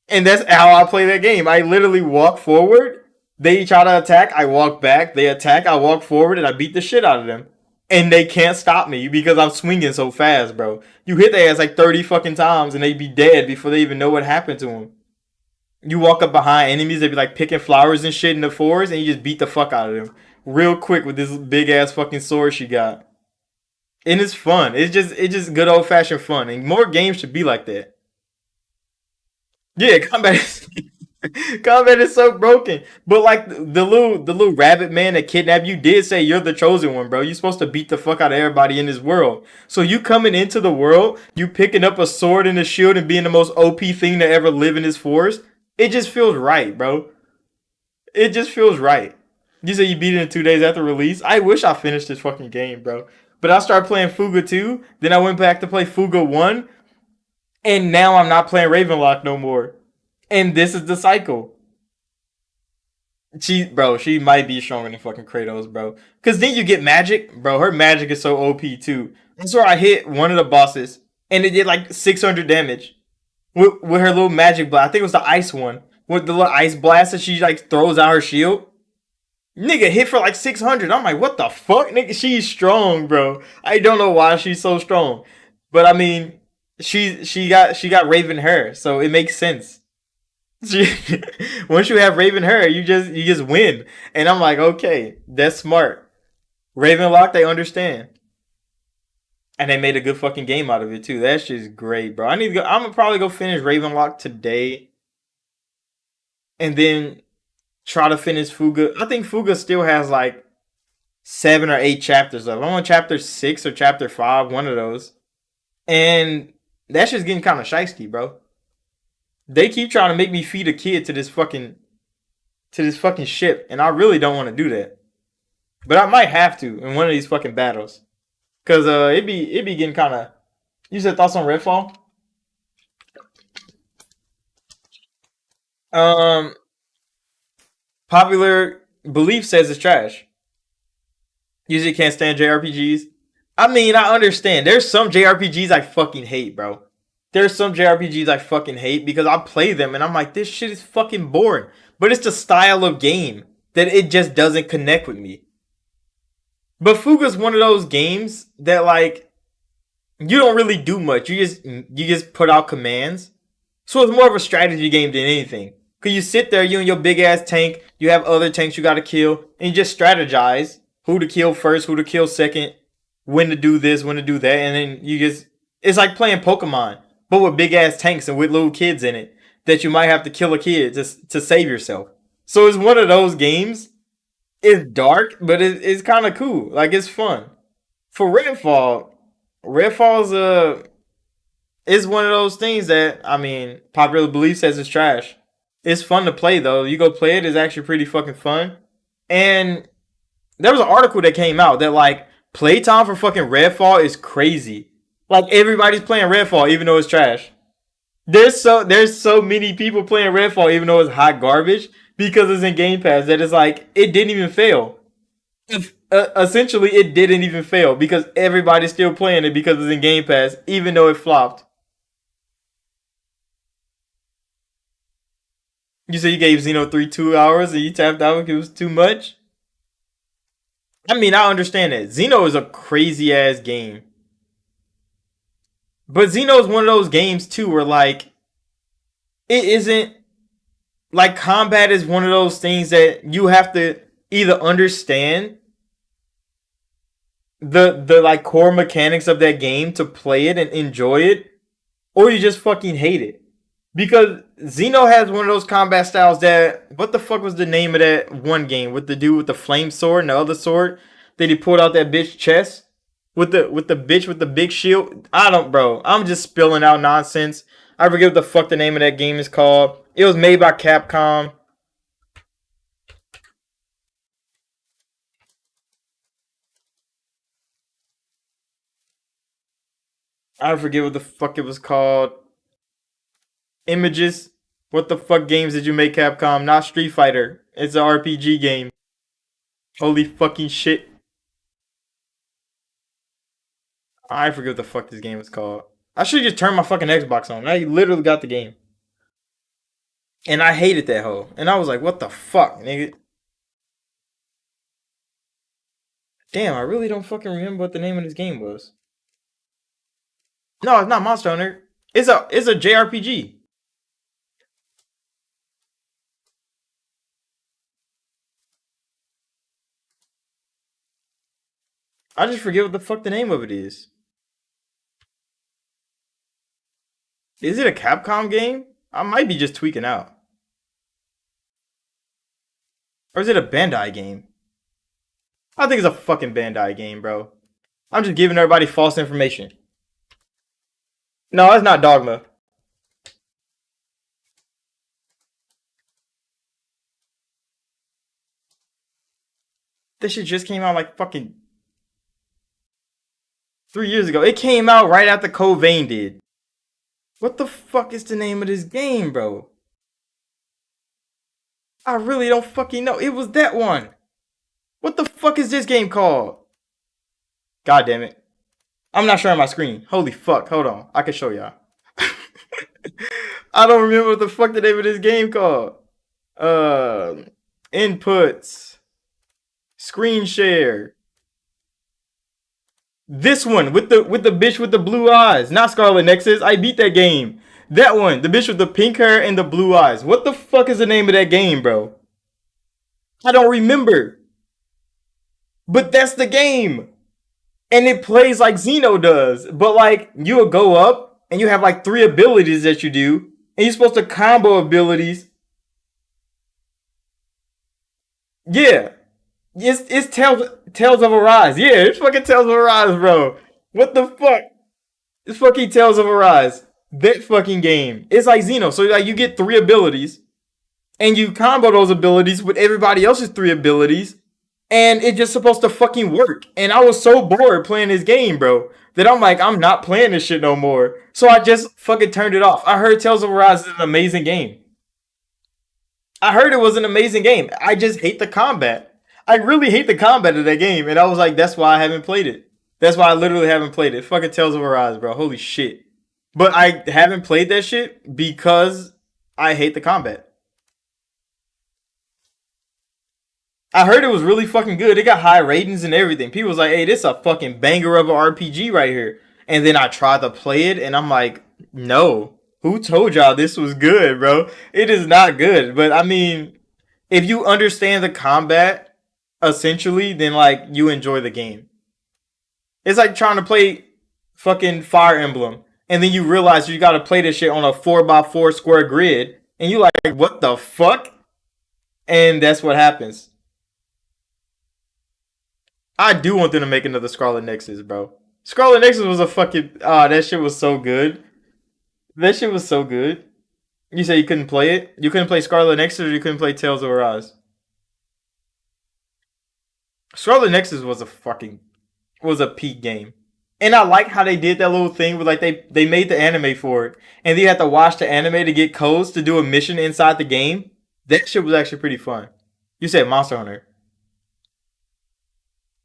And that's how I play that game. I literally walk forward. They try to attack. I walk back. They attack. I walk forward and I beat the shit out of them. And they can't stop me because I'm swinging so fast, bro. You hit their ass like 30 fucking times and they be dead before they even know what happened to them. You walk up behind enemies, they be like picking flowers and shit in the forest, and you just beat the fuck out of them real quick with this big ass fucking sword she got. And it's fun. It's just good old fashioned fun, and more games should be like that. Yeah, combat. Combat is so broken. But like the little rabbit man that kidnapped you did say you're the chosen one, bro. You're supposed to beat the fuck out of everybody in this world. So you coming into the world, you picking up a sword and a shield and being the most OP thing to ever live in this forest. It just feels right, bro. It just feels right. You say you beat it in 2 days after release. I wish I finished this fucking game, bro. But I started playing Fuga 2, then I went back to play Fuga 1, and now I'm not playing Ravenlock no more. And this is the cycle. She might be stronger than fucking Kratos, bro. Cause then you get magic, bro. Her magic is so OP too. That's where I hit one of the bosses, and it did like 600 damage with her little magic blast. I think it was the ice one with the little ice blast that she like throws out her shield. Nigga hit for like 600. I'm like, what the fuck, nigga? She's strong, bro. I don't know why she's so strong, but I mean, she got Raven hair, so it makes sense. Once you have Raven hair, you just win. And I'm like, okay, that's smart. Ravenlock, they understand. And they made a good fucking game out of it too. That's just great, bro. I need to go. I'm gonna probably go finish Ravenlock today, and then try to finish Fuga. I think Fuga still has like 7 or 8 chapters left. I'm on chapter 6 or chapter 5, one of those. And that's just getting kind of shisty, bro. They keep trying to make me feed a kid to this fucking ship, and I really don't want to do that. But I might have to in one of these fucking battles. Cause it be getting kinda. You said thoughts on Redfall? Um Popular belief says it's trash. Usually can't stand JRPGs. I mean, I understand. There's some JRPGs I fucking hate, bro. There's some JRPGs I fucking hate because I play them and I'm like, this shit is fucking boring. But it's the style of game that it just doesn't connect with me. But Fuga's one of those games that like you don't really do much. You just put out commands. So it's more of a strategy game than anything. Cause you sit there, you and your big ass tank, you have other tanks you gotta kill, and you just strategize who to kill first, who to kill second, when to do this, when to do that, and then you just it's like playing Pokemon, but with big ass tanks and with little kids in it that you might have to kill a kid to save yourself. So it's one of those games. It's dark, but it's kind of cool. Like it's fun. For Redfall, Redfall's is one of those things that I mean, popular belief says it's trash. It's fun to play though. You go play it, it's actually pretty fucking fun. And there was an article that came out that like playtime for fucking Redfall is crazy. Like everybody's playing Redfall even though it's trash. There's so many people playing Redfall even though it's hot garbage because it's in Game Pass that it's like it didn't even fail. Essentially, it didn't even fail because everybody's still playing it because it's in Game Pass even though it flopped. You said you gave Xeno 3 2 hours and you tapped out because it was too much. I mean, I understand that Xeno is a crazy ass game, but Xeno is one of those games too where like it isn't like combat is one of those things that you have to either understand the like core mechanics of that game to play it and enjoy it, or you just fucking hate it. Because Xeno has one of those combat styles that what the fuck was the name of that one game with the dude with the flame sword and the other sword that he pulled out that bitch chest with the bitch with the big shield? I don't, bro. I'm just spilling out nonsense. I forget what the fuck the name of that game is called. It was made by Capcom. I forget what the fuck it was called. Images. What the fuck games did you make, Capcom? Not Street Fighter. It's an RPG game. Holy fucking shit. I forget what the fuck this game is called. I should just turn my fucking Xbox on. I literally got the game. And I hated that hoe. And I was like, what the fuck, nigga? Damn, I really don't fucking remember what the name of this game was. No, it's not Monster Hunter. It's a JRPG. I just forget what the fuck the name of it is. Is it a Capcom game? I might be just tweaking out. Or is it a Bandai game? I think it's a fucking Bandai game, bro. I'm just giving everybody false information. No, it's not Dogma. This shit just came out like fucking 3 years ago. It came out right after Covain did. What the fuck is the name of this game, bro? I really don't fucking know. It was that one. What the fuck is this game called? God damn it. I'm not sharing my screen. Holy fuck. Hold on. I can show y'all. I don't remember what the fuck the name of this game called. Uh, Inputs. Screen share. This one with the bitch with the blue eyes, not Scarlet Nexus. I beat that game. That one, the bitch with the pink hair and the blue eyes. What the fuck is the name of that game, bro? I don't remember. But that's the game. And it plays like Xeno does. But like you'll go up and you have like 3 abilities that you do. And you're supposed to combo abilities. Yeah. It's Tales of Arise. Yeah, it's fucking Tales of Arise, bro. What the fuck? It's fucking Tales of Arise. That fucking game. It's like Xeno. So like you get 3 abilities. And you combo those abilities with everybody else's 3 abilities. And it's just supposed to fucking work. And I was so bored playing this game, bro, that I'm like, I'm not playing this shit no more. So I just fucking turned it off. I heard Tales of Arise is an amazing game. I heard it was an amazing game. I just hate the combat. I really hate the combat of that game. And I was like, that's why I haven't played it. That's why I literally haven't played it. Fucking Tales of Arise, bro. Holy shit. But I haven't played that shit because I hate the combat. I heard it was really fucking good. It got high ratings and everything. People was like, hey, this is a fucking banger of an RPG right here. And then I tried to play it and I'm like, no. Who told y'all this was good, bro? It is not good. But I mean, if you understand the combat, essentially, then like you enjoy the game. It's like trying to play fucking Fire Emblem. And then you realize you gotta play this shit on a 4x4 square grid. And you like, what the fuck? And that's what happens. I do want them to make another Scarlet Nexus, bro. Scarlet Nexus was a fucking that shit was so good. That shit was so good. You say you couldn't play it? You couldn't play Scarlet Nexus or you couldn't play Tales of Arise? Scarlet Nexus was a peak game. And I like how they did that little thing where like they made the anime for it. And then you had to watch the anime to get codes to do a mission inside the game. That shit was actually pretty fun. You said Monster Hunter.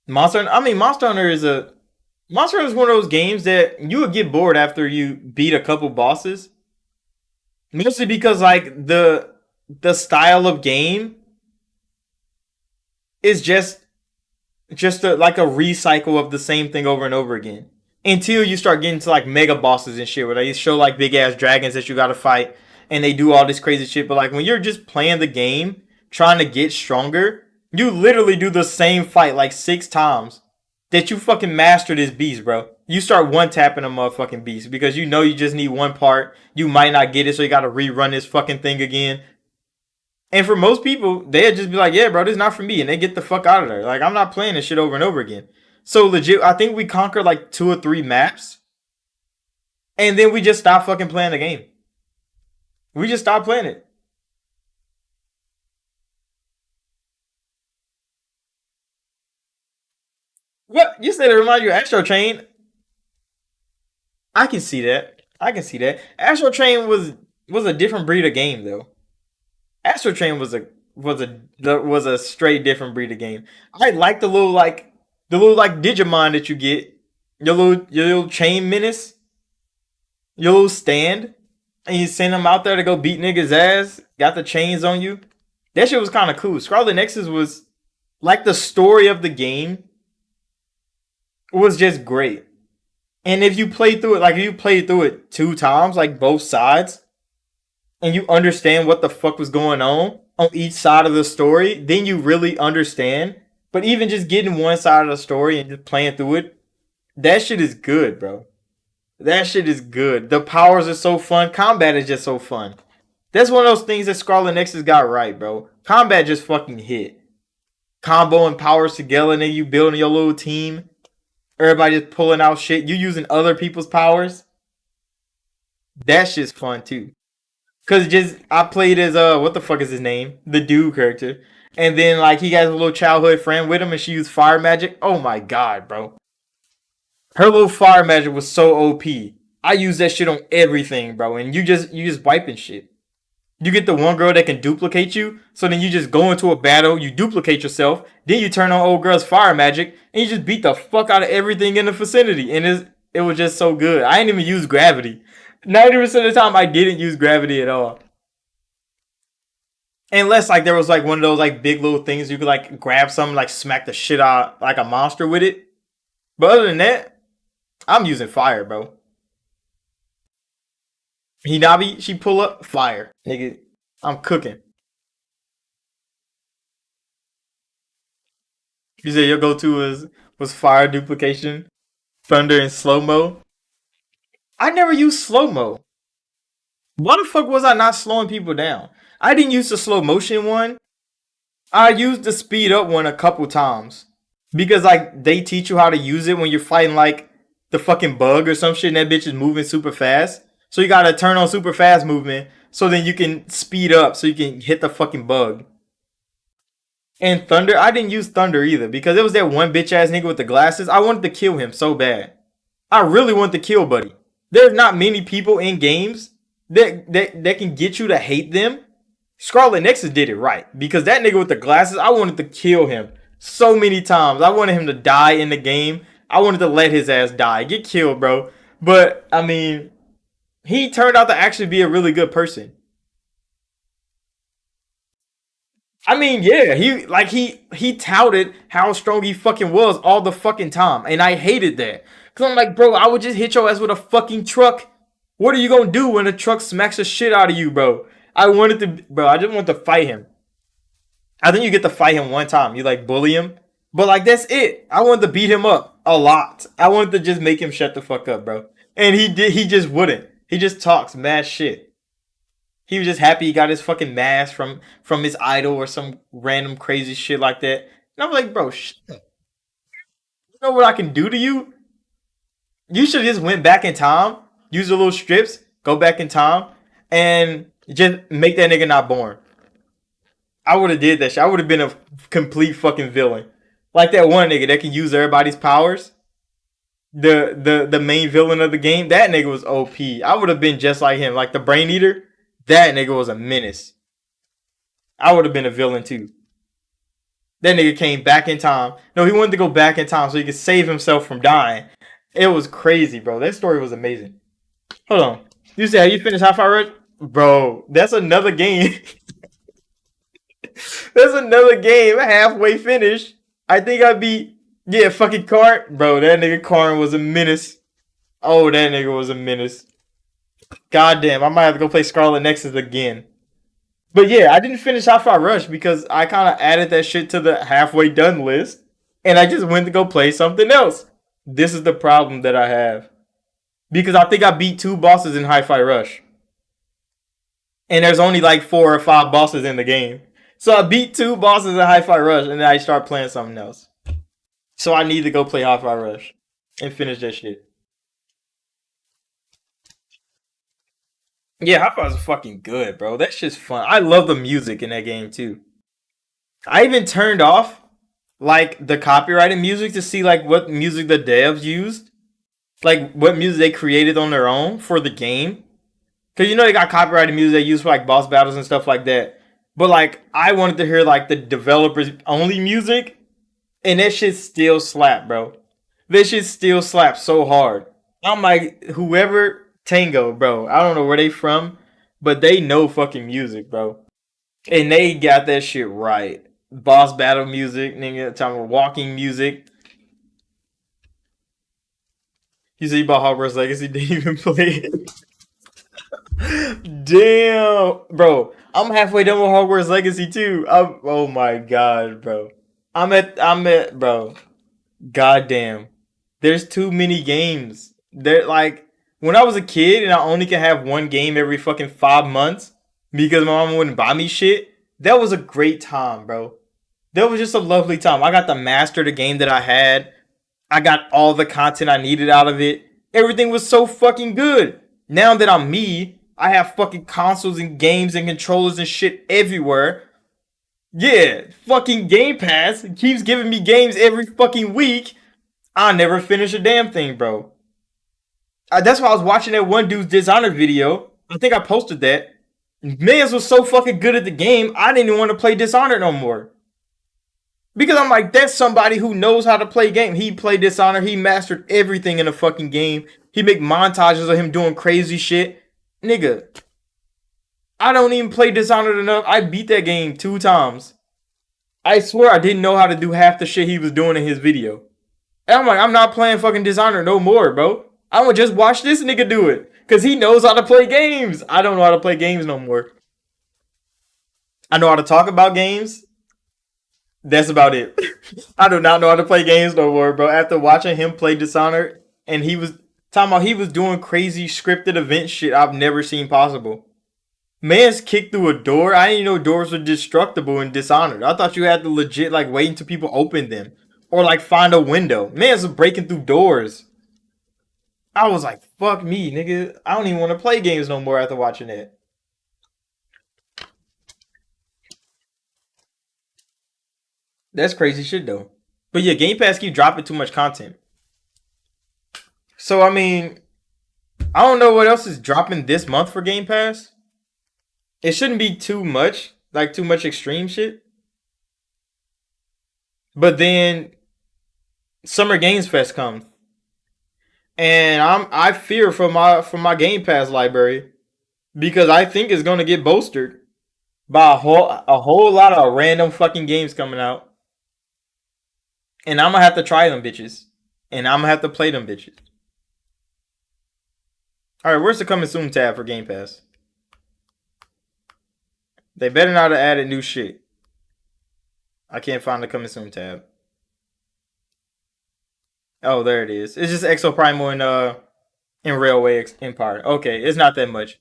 Monster Hunter is one of those games that you would get bored after you beat a couple bosses. Mostly because like the style of game is like a recycle of the same thing over and over again. Until you start getting to like mega bosses and shit where they show like big ass dragons that you gotta fight and they do all this crazy shit. But like when you're just playing the game, trying to get stronger, you literally do the same fight like 6 times that you fucking master this beast, bro. You start one tapping a motherfucking beast because you know you just need one part. You might not get it, so you gotta rerun this fucking thing again. And for most people, they'd just be like, yeah, bro, this is not for me. And they get the fuck out of there. Like, I'm not playing this shit over and over again. So legit, I think we conquered like 2 or 3 maps. And then we just stopped fucking playing the game. We just stopped playing it. What? You said it reminded you of Astro Chain? I can see that. I can see that. Astro Chain was a different breed of game though. Astro Chain was a straight different breed of game. I like the little Digimon that you get. Your little chain menace, your little stand, and you send them out there to go beat niggas ass. Got the chains on you. That shit was kind of cool. Scarlet Nexus was like the story of the game was just great. And if you play through it, like if you played through it 2 times, like both sides, and you understand what the fuck was going on each side of the story, then you really understand. But even just getting one side of the story and just playing through it, that shit is good, bro. That shit is good. The powers are so fun. Combat is just so fun. That's one of those things that Scarlet Nexus got right, bro. Combat just fucking hit. Comboing powers together, and then you building your little team. Everybody just pulling out shit. You using other people's powers. That shit's fun too. Cause just I played as what the fuck is his name? The dude character. And then like he has a little childhood friend with him and she used fire magic. Oh my god, bro. Her little fire magic was so OP. I use that shit on everything, bro. And you just wiping shit. You get the one girl that can duplicate you, so then you just go into a battle, you duplicate yourself, then you turn on old girl's fire magic, and you just beat the fuck out of everything in the vicinity. And it was just so good. I didn't even use gravity. 90% of the time, I didn't use gravity at all. Unless like there was like one of those like big little things you could like grab something, like smack the shit out like a monster with it. But other than that, I'm using fire, bro. Hinabi, she pull up fire, nigga. I'm cooking. You said your go-to was fire duplication, thunder, and slow mo. I never used slow mo. Why the fuck was I not slowing people down? I didn't use the slow motion one. I used the speed up one a couple times because like they teach you how to use it when you're fighting like the fucking bug or some shit, and that bitch is moving super fast. So you gotta turn on super fast movement so then you can speed up so you can hit the fucking bug. And Thunder, I didn't use Thunder either because it was that one bitch ass nigga with the glasses. I wanted to kill him so bad. I really want to kill Buddy. There's not many people in games that can get you to hate them. Scarlet Nexus did it right because that nigga with the glasses, I wanted to kill him so many times. I wanted him to die in the game. I wanted to let his ass die, get killed, bro. But I mean, he turned out to actually be a really good person. I mean, yeah, he touted how strong he fucking was all the fucking time, and I hated that. Cause I'm like, bro, I would just hit your ass with a fucking truck. What are you gonna do when a truck smacks the shit out of you, bro? I wanted to, bro. I just want to fight him. I think you get to fight him one time. You like bully him, but like that's it. I wanted to beat him up a lot. I wanted to just make him shut the fuck up, bro. And he did. He just wouldn't. He just talks mad shit. He was just happy he got his fucking mask from his idol or some random crazy shit like that. And I'm like, bro, you know what I can do to you? You should just went back in time, use the little strips, go back in time, and just make that nigga not born. I would have did that shit. I would have been a complete fucking villain. Like that one nigga that can use everybody's powers. The main villain of the game. That nigga was OP. I would have been just like him. Like the Brain Eater. That nigga was a menace. I would have been a villain too. That nigga came back in time. No, he wanted to go back in time so he could save himself from dying. It was crazy, bro. That story was amazing. Hold on. You said you finished Hi-Fi Rush? Bro, that's another game. That's another game halfway finished. I think I beat, yeah, fucking Karn. Bro, that nigga Karn was a menace. Oh, that nigga was a menace. Goddamn, I might have to go play Scarlet Nexus again. But yeah, I didn't finish Hi-Fi Rush because I kind of added that shit to the halfway done list. And I just went to go play something else. This is the problem that I have. Because I think I beat 2 bosses in Hi-Fi Rush. And there's only like 4 or 5 bosses in the game. So I beat 2 bosses in Hi-Fi Rush and then I start playing something else. So I need to go play Hi-Fi Rush and finish that shit. Yeah, Hi-Fi is fucking good, bro. That shit's fun. I love the music in that game too. I even turned off like the copyrighted music to see like what music the devs used. Like what music they created on their own for the game. Cause you know they got copyrighted music they use for like boss battles and stuff like that. But like I wanted to hear like the developers only music, and that shit still slap, bro. That shit still slaps so hard. I'm like, whoever Tango, bro. I don't know where they from, but they know fucking music, bro. And they got that shit right. Boss battle music, nigga, talking about walking music. You see about Hogwarts Legacy, didn't even play it. Damn, bro. I'm halfway done with Hogwarts Legacy too. Oh my god, bro. Bro. Goddamn. There's too many games. They're like, when I was a kid and I only can have one game every fucking 5 months, because my mom wouldn't buy me shit. That was a great time, bro. That was just a lovely time. I got to master the game that I had. I got all the content I needed out of it. Everything was so fucking good. Now that I'm me, I have fucking consoles and games and controllers and shit everywhere. Yeah, fucking Game Pass keeps giving me games every fucking week. I never finish a damn thing, bro. That's why I was watching that one dude's Dishonored video. I think I posted that. Mans was so fucking good at the game, I didn't even want to play Dishonored no more. Because I'm like, that's somebody who knows how to play game. He played Dishonored. He mastered everything in the fucking game. He make montages of him doing crazy shit. Nigga, I don't even play Dishonored enough. I beat that game 2 times. I swear I didn't know how to do half the shit he was doing in his video. And I'm like, I'm not playing fucking Dishonored no more, bro. I'm gonna just watch this nigga do it. Because he knows how to play games. I don't know how to play games no more. I know how to talk about games. That's about it. I do not know how to play games no more, bro. After watching him play Dishonored, and he was talking about he was doing crazy scripted event shit I've never seen possible. Man's kicked through a door. I didn't know doors were destructible in Dishonored. I thought you had to legit like wait until people open them. Or like find a window. Man's breaking through doors. I was like, fuck me, nigga. I don't even want to play games no more after watching that. That's crazy shit though. But yeah, Game Pass keep dropping too much content. So I mean, I don't know what else is dropping this month for Game Pass. It shouldn't be too much, like too much extreme shit. But then Summer Games Fest comes, and I fear for my Game Pass library because I think it's gonna get bolstered by a whole lot of random fucking games coming out, and I'm gonna have to try them bitches, and I'm gonna have to play them bitches. All right, where's the coming soon tab for Game Pass? They better not have added new shit. I can't find the coming soon tab. Oh, there it is. It's just Exo Primal and in Railway Empire. Okay, it's not that much.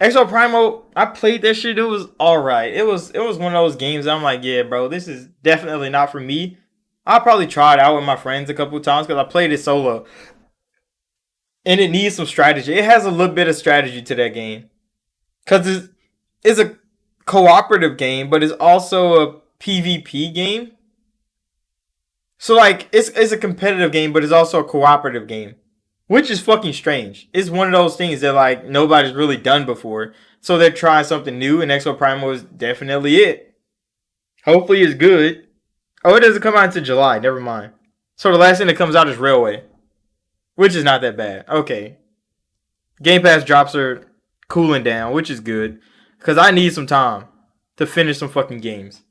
Exo Primal, I played that shit. It was alright. It was one of those games that I'm like, yeah, bro, this is definitely not for me. I'll probably try it out with my friends a couple times because I played it solo. And it needs some strategy. It has a little bit of strategy to that game. Because it's a cooperative game, but it's also a PvP game. So like it's a competitive game, but it's also a cooperative game. Which is fucking strange. It's one of those things that like nobody's really done before. So they're trying something new, and Exo Primal is definitely it. Hopefully it's good. Oh, it doesn't come out until July. Never mind. So the last thing that comes out is Railway. Which is not that bad. Okay. Game Pass drops are cooling down, which is good. Because I need some time to finish some fucking games.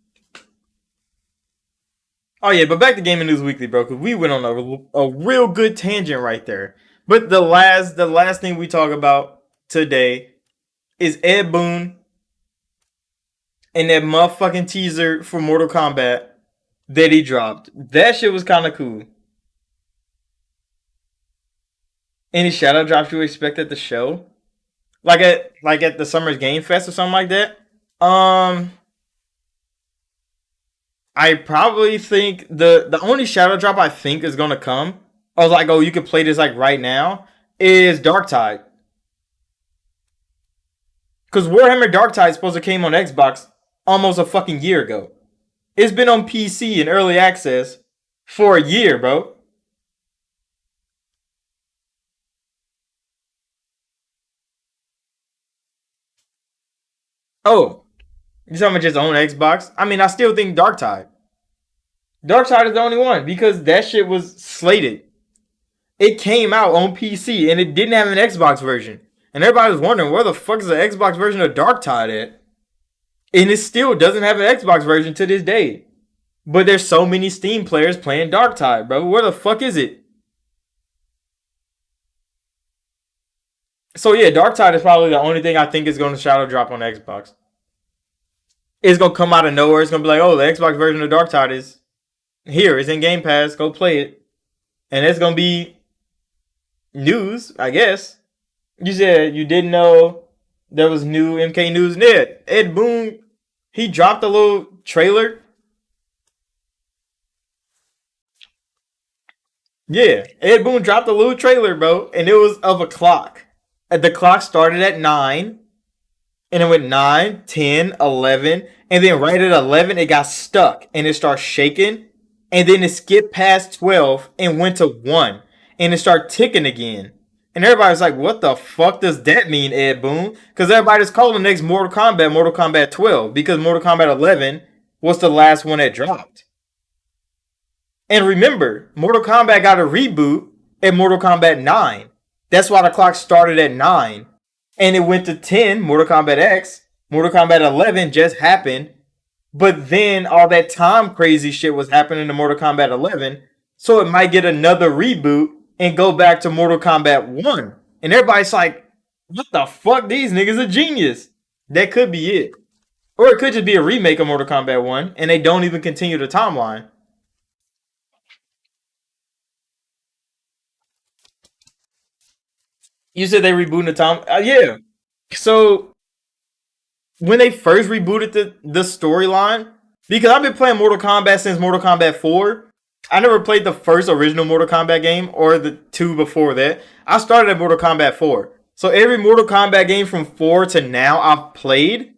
Oh yeah, but back to Gaming News Weekly, bro, because we went on a real good tangent right there. But the last thing we talk about today is Ed Boon and that motherfucking teaser for Mortal Kombat that he dropped. That shit was kind of cool. Any shadow drops you expect at the show? Like at the Summer's Game Fest or something like that? I probably think the only shadow drop I think is gonna come. I was like, oh, you could play this like right now. Is Darktide. Because Warhammer Darktide supposed to came on Xbox almost a fucking year ago. It's been on PC in early access for a year, bro. Oh, you talking about just on Xbox? I mean, I still think Darktide. Darktide is the only one because that shit was slated. It came out on PC and it didn't have an Xbox version. And everybody was wondering where the fuck is the Xbox version of Darktide at? And it still doesn't have an Xbox version to this day. But there's so many Steam players playing Darktide, bro. Where the fuck is it? So yeah, Darktide is probably the only thing I think is going to shadow drop on Xbox. It's going to come out of nowhere. It's going to be like, oh, the Xbox version of Darktide is here. It's in Game Pass. Go play it. And it's going to be news, I guess. You said you didn't know. There was new MK News. Ed Boon, he dropped a little trailer. Yeah, Ed Boon dropped a little trailer, bro, and it was of a clock. And the clock started at 9, and it went 9, 10, 11, and then right at 11, it got stuck, and it started shaking, and then it skipped past 12 and went to 1, and it started ticking again. And everybody's like, what the fuck does that mean, Ed Boon? Because everybody's calling the next Mortal Kombat 12, because Mortal Kombat 11 was the last one that dropped. And remember, Mortal Kombat got a reboot at Mortal Kombat 9. That's why the clock started at 9. And it went to 10, Mortal Kombat X. Mortal Kombat 11 just happened. But then all that time crazy shit was happening to Mortal Kombat 11. So it might get another reboot and go back to Mortal Kombat 1. And everybody's like, what the fuck? These niggas are genius. That could be it. Or it could just be a remake of Mortal Kombat 1 and they don't even continue the timeline. You said they rebooted the time. Yeah. So when they first rebooted the storyline, because I've been playing Mortal Kombat since Mortal Kombat 4. I never played the first original Mortal Kombat game or the two before that. I started at Mortal Kombat 4. So every Mortal Kombat game from 4 to now I've played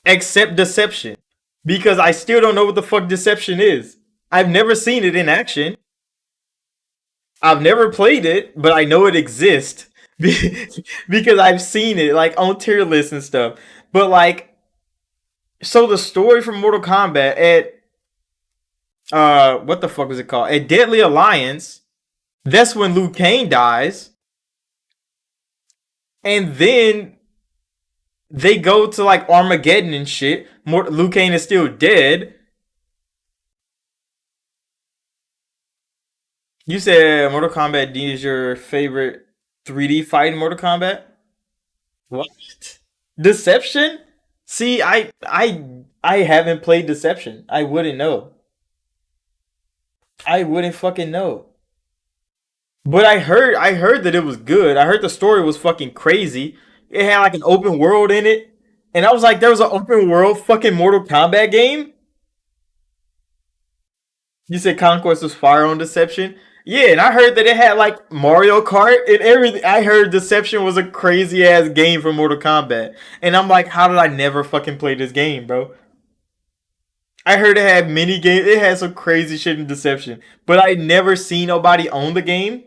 except Deception. Because I still don't know what the fuck Deception is. I've never seen it in action. I've never played it, but I know it exists because I've seen it like on tier lists and stuff. But like, so the story from Mortal Kombat at what the fuck was it called? At Deadly Alliance, that's when Liu Kang dies, and then they go to like Armageddon and shit. Liu Kang is still dead. You said Mortal Kombat D is your favorite 3D fight in Mortal Kombat? What? Deception? See, I haven't played Deception. I wouldn't know. I wouldn't fucking know. But I heard that it was good. I heard the story was fucking crazy. It had like an open world in it. And I was like, there was an open world fucking Mortal Kombat game? You said Conquest was fire on Deception? Yeah, and I heard that it had like Mario Kart and everything. I heard Deception was a crazy ass game for Mortal Kombat. And I'm like, how did I never fucking play this game, bro? I heard it had mini games. It had some crazy shit in Deception. But I never seen nobody own the game.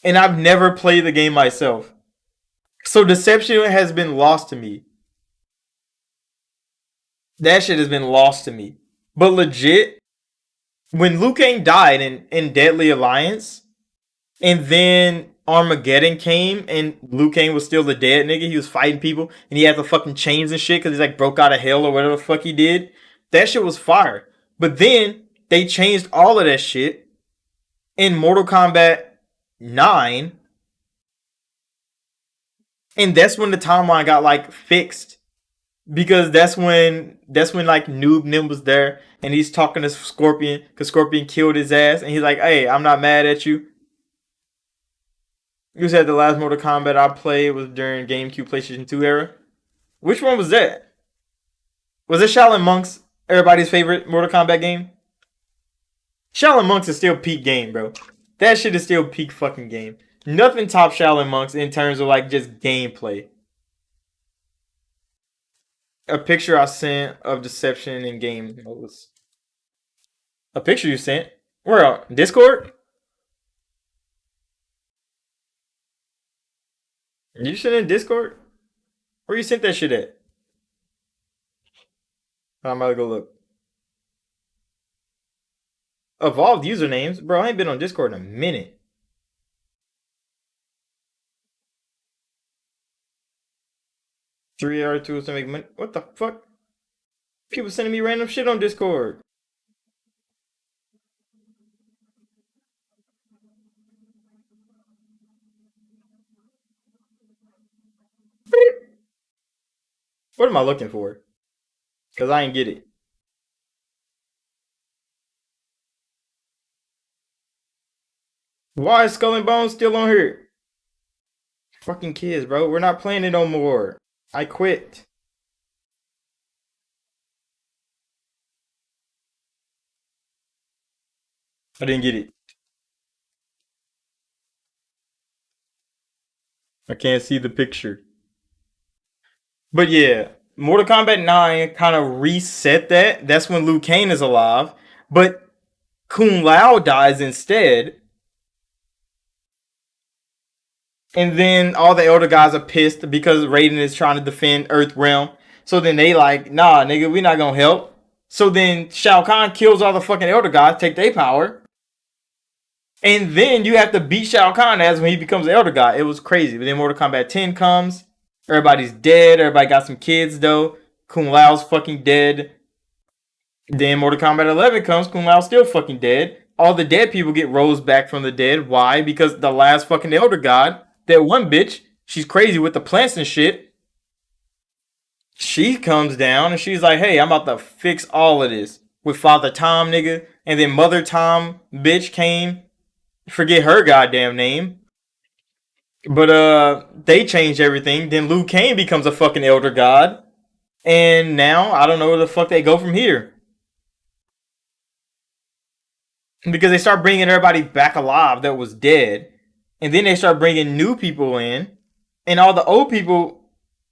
And I've never played the game myself. So Deception has been lost to me. That shit has been lost to me. But legit, when Liu Kang died in Deadly Alliance, and then Armageddon came, and Liu Kang was still the dead nigga. He was fighting people, and he had the fucking chains and shit because he's like broke out of hell or whatever the fuck he did. That shit was fire. But then they changed all of that shit in Mortal Kombat 9, and that's when the timeline got like fixed because that's when like Noob Nim was there and he's talking to Scorpion because Scorpion killed his ass and he's like, "Hey, I'm not mad at you." You said the last Mortal Kombat I played was during GameCube PlayStation 2 era. Which one was that? Was it Shaolin Monks everybody's favorite Mortal Kombat game? Shaolin Monks is still peak game, bro. That shit is still peak fucking game. Nothing top Shaolin Monks in terms of like just gameplay. A picture I sent of Deception in game modes. A picture you sent? Where on Discord? You sent in Discord? Where you sent that shit at? I'm about to go look. Evolved usernames, bro. I ain't been on Discord in a minute. Three R tools to make money. What the fuck? People sending me random shit on Discord. What am I looking for? Cause I ain't get it. Why is Skull and Bones still on here? Fucking kids, bro. We're not playing it no more. I quit. I didn't get it. I can't see the picture. But yeah, Mortal Kombat 9 kind of reset that. That's when Liu Kang is alive. But Kung Lao dies instead. And then all the Elder Gods are pissed because Raiden is trying to defend Earth Realm. So then they like, nah, nigga, we not gonna help. So then Shao Kahn kills all the fucking Elder Gods, take their power. And then you have to beat Shao Kahn as when he becomes the Elder God. It was crazy. But then Mortal Kombat 10 comes. Everybody's dead. Everybody got some kids though. Kung Lao's fucking dead. Then Mortal Kombat 11 comes. Kung Lao's still fucking dead. All the dead people get rose back from the dead. Why? Because the last fucking Elder God, that one bitch, she's crazy with the plants and shit. She comes down and she's like, hey, I'm about to fix all of this. With Father Tom, nigga. And then Mother Tom, bitch, came. Forget her goddamn name. But they changed everything. Then Liu Kang becomes a fucking elder god. And now I don't know where the fuck they go from here. Because they start bringing everybody back alive that was dead. And then they start bringing new people in. And all the old people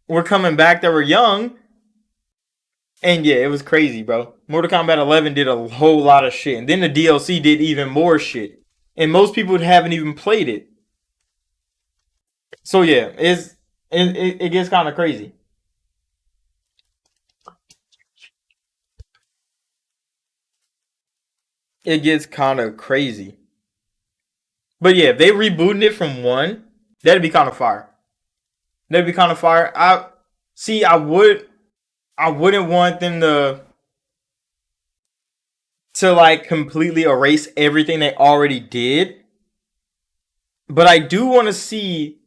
were coming back that were young. And yeah, it was crazy, bro. Mortal Kombat 11 did a whole lot of shit. And then the DLC did even more shit. And most people haven't even played it. So yeah, it gets kind of crazy. It gets kind of crazy. But yeah, if they rebooting it from one, that'd be kind of fire. That'd be kind of fire. I see. I wouldn't want them to like completely erase everything they already did. But I do want to see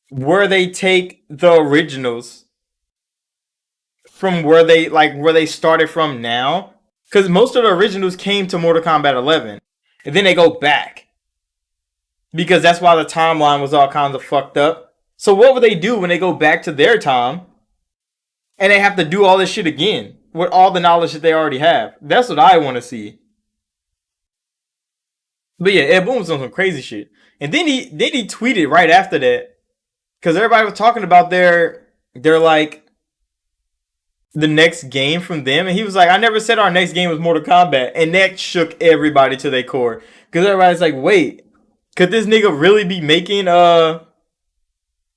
where they take the originals from where they started from now. Because most of the originals came to Mortal Kombat 11. And then they go back. Because that's why the timeline was all kinds of fucked up. So what would they do when they go back to their time and they have to do all this shit again with all the knowledge that they already have? That's what I want to see. But yeah, Ed Boon was on some crazy shit. And then he tweeted right after that because everybody was talking about their like the next game from them, and he was like, "I never said our next game was Mortal Kombat," and that shook everybody to their core because everybody's like, "Wait, could this nigga really be making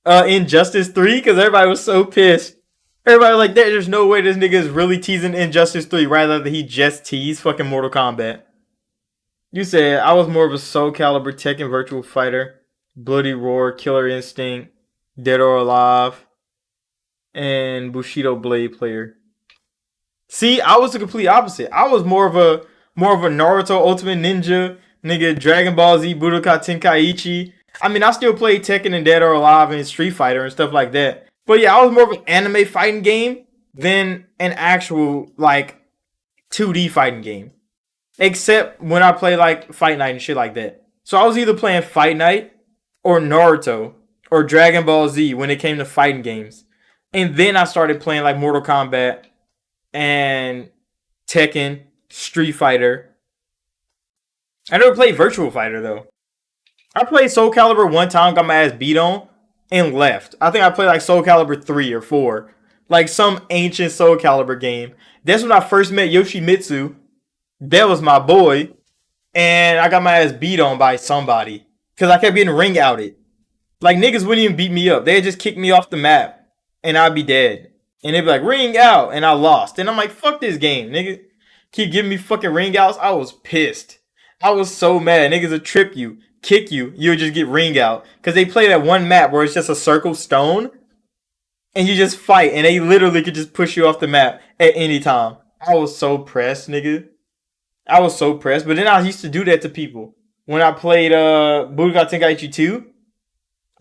Injustice 3?" Because everybody was so pissed. Everybody was like, "There's no way this nigga is really teasing Injustice 3 rather than he just teased fucking Mortal Kombat." You said I was more of a Soul Calibur, Tekken Virtual Fighter, Bloody Roar, Killer Instinct, Dead or Alive, and Bushido Blade player. See, I was the complete opposite. I was more of a Naruto Ultimate Ninja, nigga, Dragon Ball Z, Budokai Tenkaichi. I mean, I still played Tekken and Dead or Alive and Street Fighter and stuff like that. But yeah, I was more of an anime fighting game than an actual like 2D fighting game. Except when I play like Fight Night and shit like that. So I was either playing Fight Night or Naruto or Dragon Ball Z when it came to fighting games. And then I started playing like Mortal Kombat and Tekken, Street Fighter. I never played Virtual Fighter though. I played Soul Calibur one time, got my ass beat on, and left. I think I played like Soul Calibur 3 or 4. Like some ancient Soul Calibur game. That's when I first met Yoshimitsu. That was my boy. And I got my ass beat on by somebody. Because I kept getting ring outed. Like niggas wouldn't even beat me up. They'd just kick me off the map. And I'd be dead. And they'd be like, ring out. And I lost. And I'm like, fuck this game, nigga. Keep giving me fucking ring outs. I was pissed. I was so mad. Niggas would trip you, kick you. You would just get ring out. Because they play that one map where it's just a circle stone. And you just fight. And they literally could just push you off the map at any time. I was so pressed, nigga. I was so pressed. But then I used to do that to people. When I played Budokai Tenkaichi 2,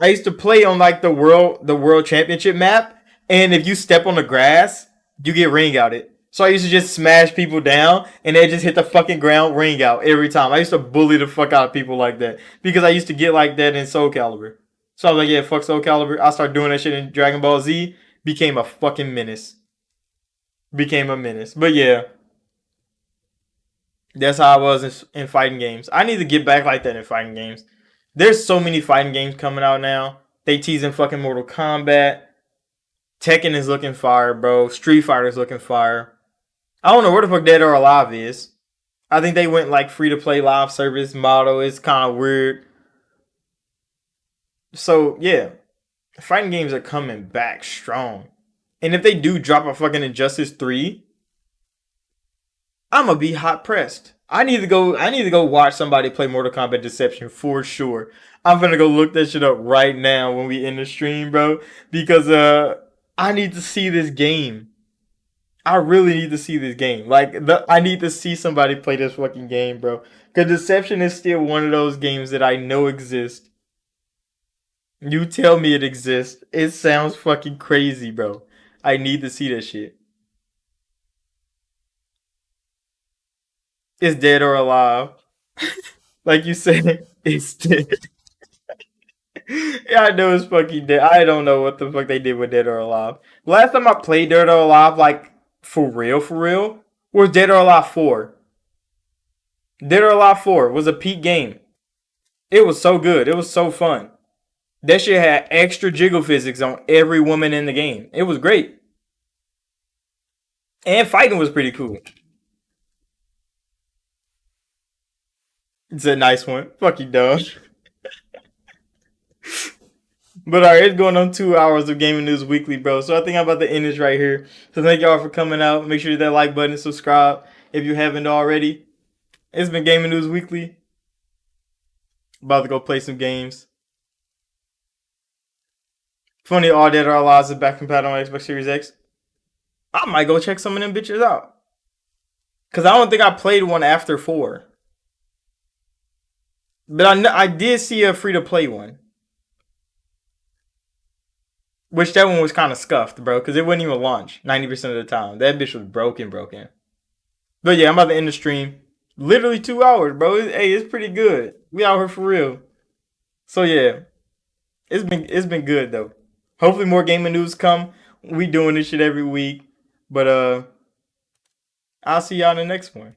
I used to play on like the world championship map. And if you step on the grass, you get ring outed. So I used to just smash people down and they just hit the fucking ground, ring out every time. I used to bully the fuck out of people like that. Because I used to get like that in Soul Calibur. So I was like, yeah, fuck Soul Calibur. I started doing that shit in Dragon Ball Z. became a fucking menace. Became a menace. But yeah, that's how I was in fighting games. I need to get back like that in fighting games. There's so many fighting games coming out now. They teasing fucking Mortal Kombat. Tekken is looking fire, bro. Street Fighter is looking fire. I don't know where the fuck Dead or Alive is. I think they went like free to play live service model. It's kind of weird. So yeah, fighting games are coming back strong. And if they do drop a fucking Injustice 3, I'm gonna be hot pressed. I need to go watch somebody play Mortal Kombat Deception for sure. I'm gonna go look that shit up right now when we end the stream, bro. Because I need to see this game. I really need to see this game. I need to see somebody play this fucking game, bro. Cause Deception is still one of those games that I know exist. You tell me it exists. It sounds fucking crazy, bro. I need to see that shit. It's dead or alive. Like you said, it's dead. Yeah, I know it's fucking dead. I don't know what the fuck they did with Dead or Alive. Last time I played Dead or Alive, like for real, was Dead or Alive 4. Dead or Alive 4 was a peak game. It was so good. It was so fun. That shit had extra jiggle physics on every woman in the game. It was great. And fighting was pretty cool. It's a nice one. Fuck you, dog. But alright, it's going on 2 hours of gaming news weekly, bro. So I think I'm about to end this right here. So thank y'all for coming out. Make sure you hit that like button and subscribe if you haven't already. It's been gaming news weekly. About to go play some games. Funny, All Dead or Alive is back compatible on Xbox Series X. I might go check some of them bitches out. Cause I don't think I played one after 4. But I did see a free to play one. Which that one was kind of scuffed, bro, because it wouldn't even launch 90% of the time. That bitch was broken. But yeah, I'm about to end the stream. Literally 2 hours, bro. Hey, it's pretty good. We out here for real. So yeah, it's been good though. Hopefully more gaming news come. We doing this shit every week. But I'll see y'all in the next one.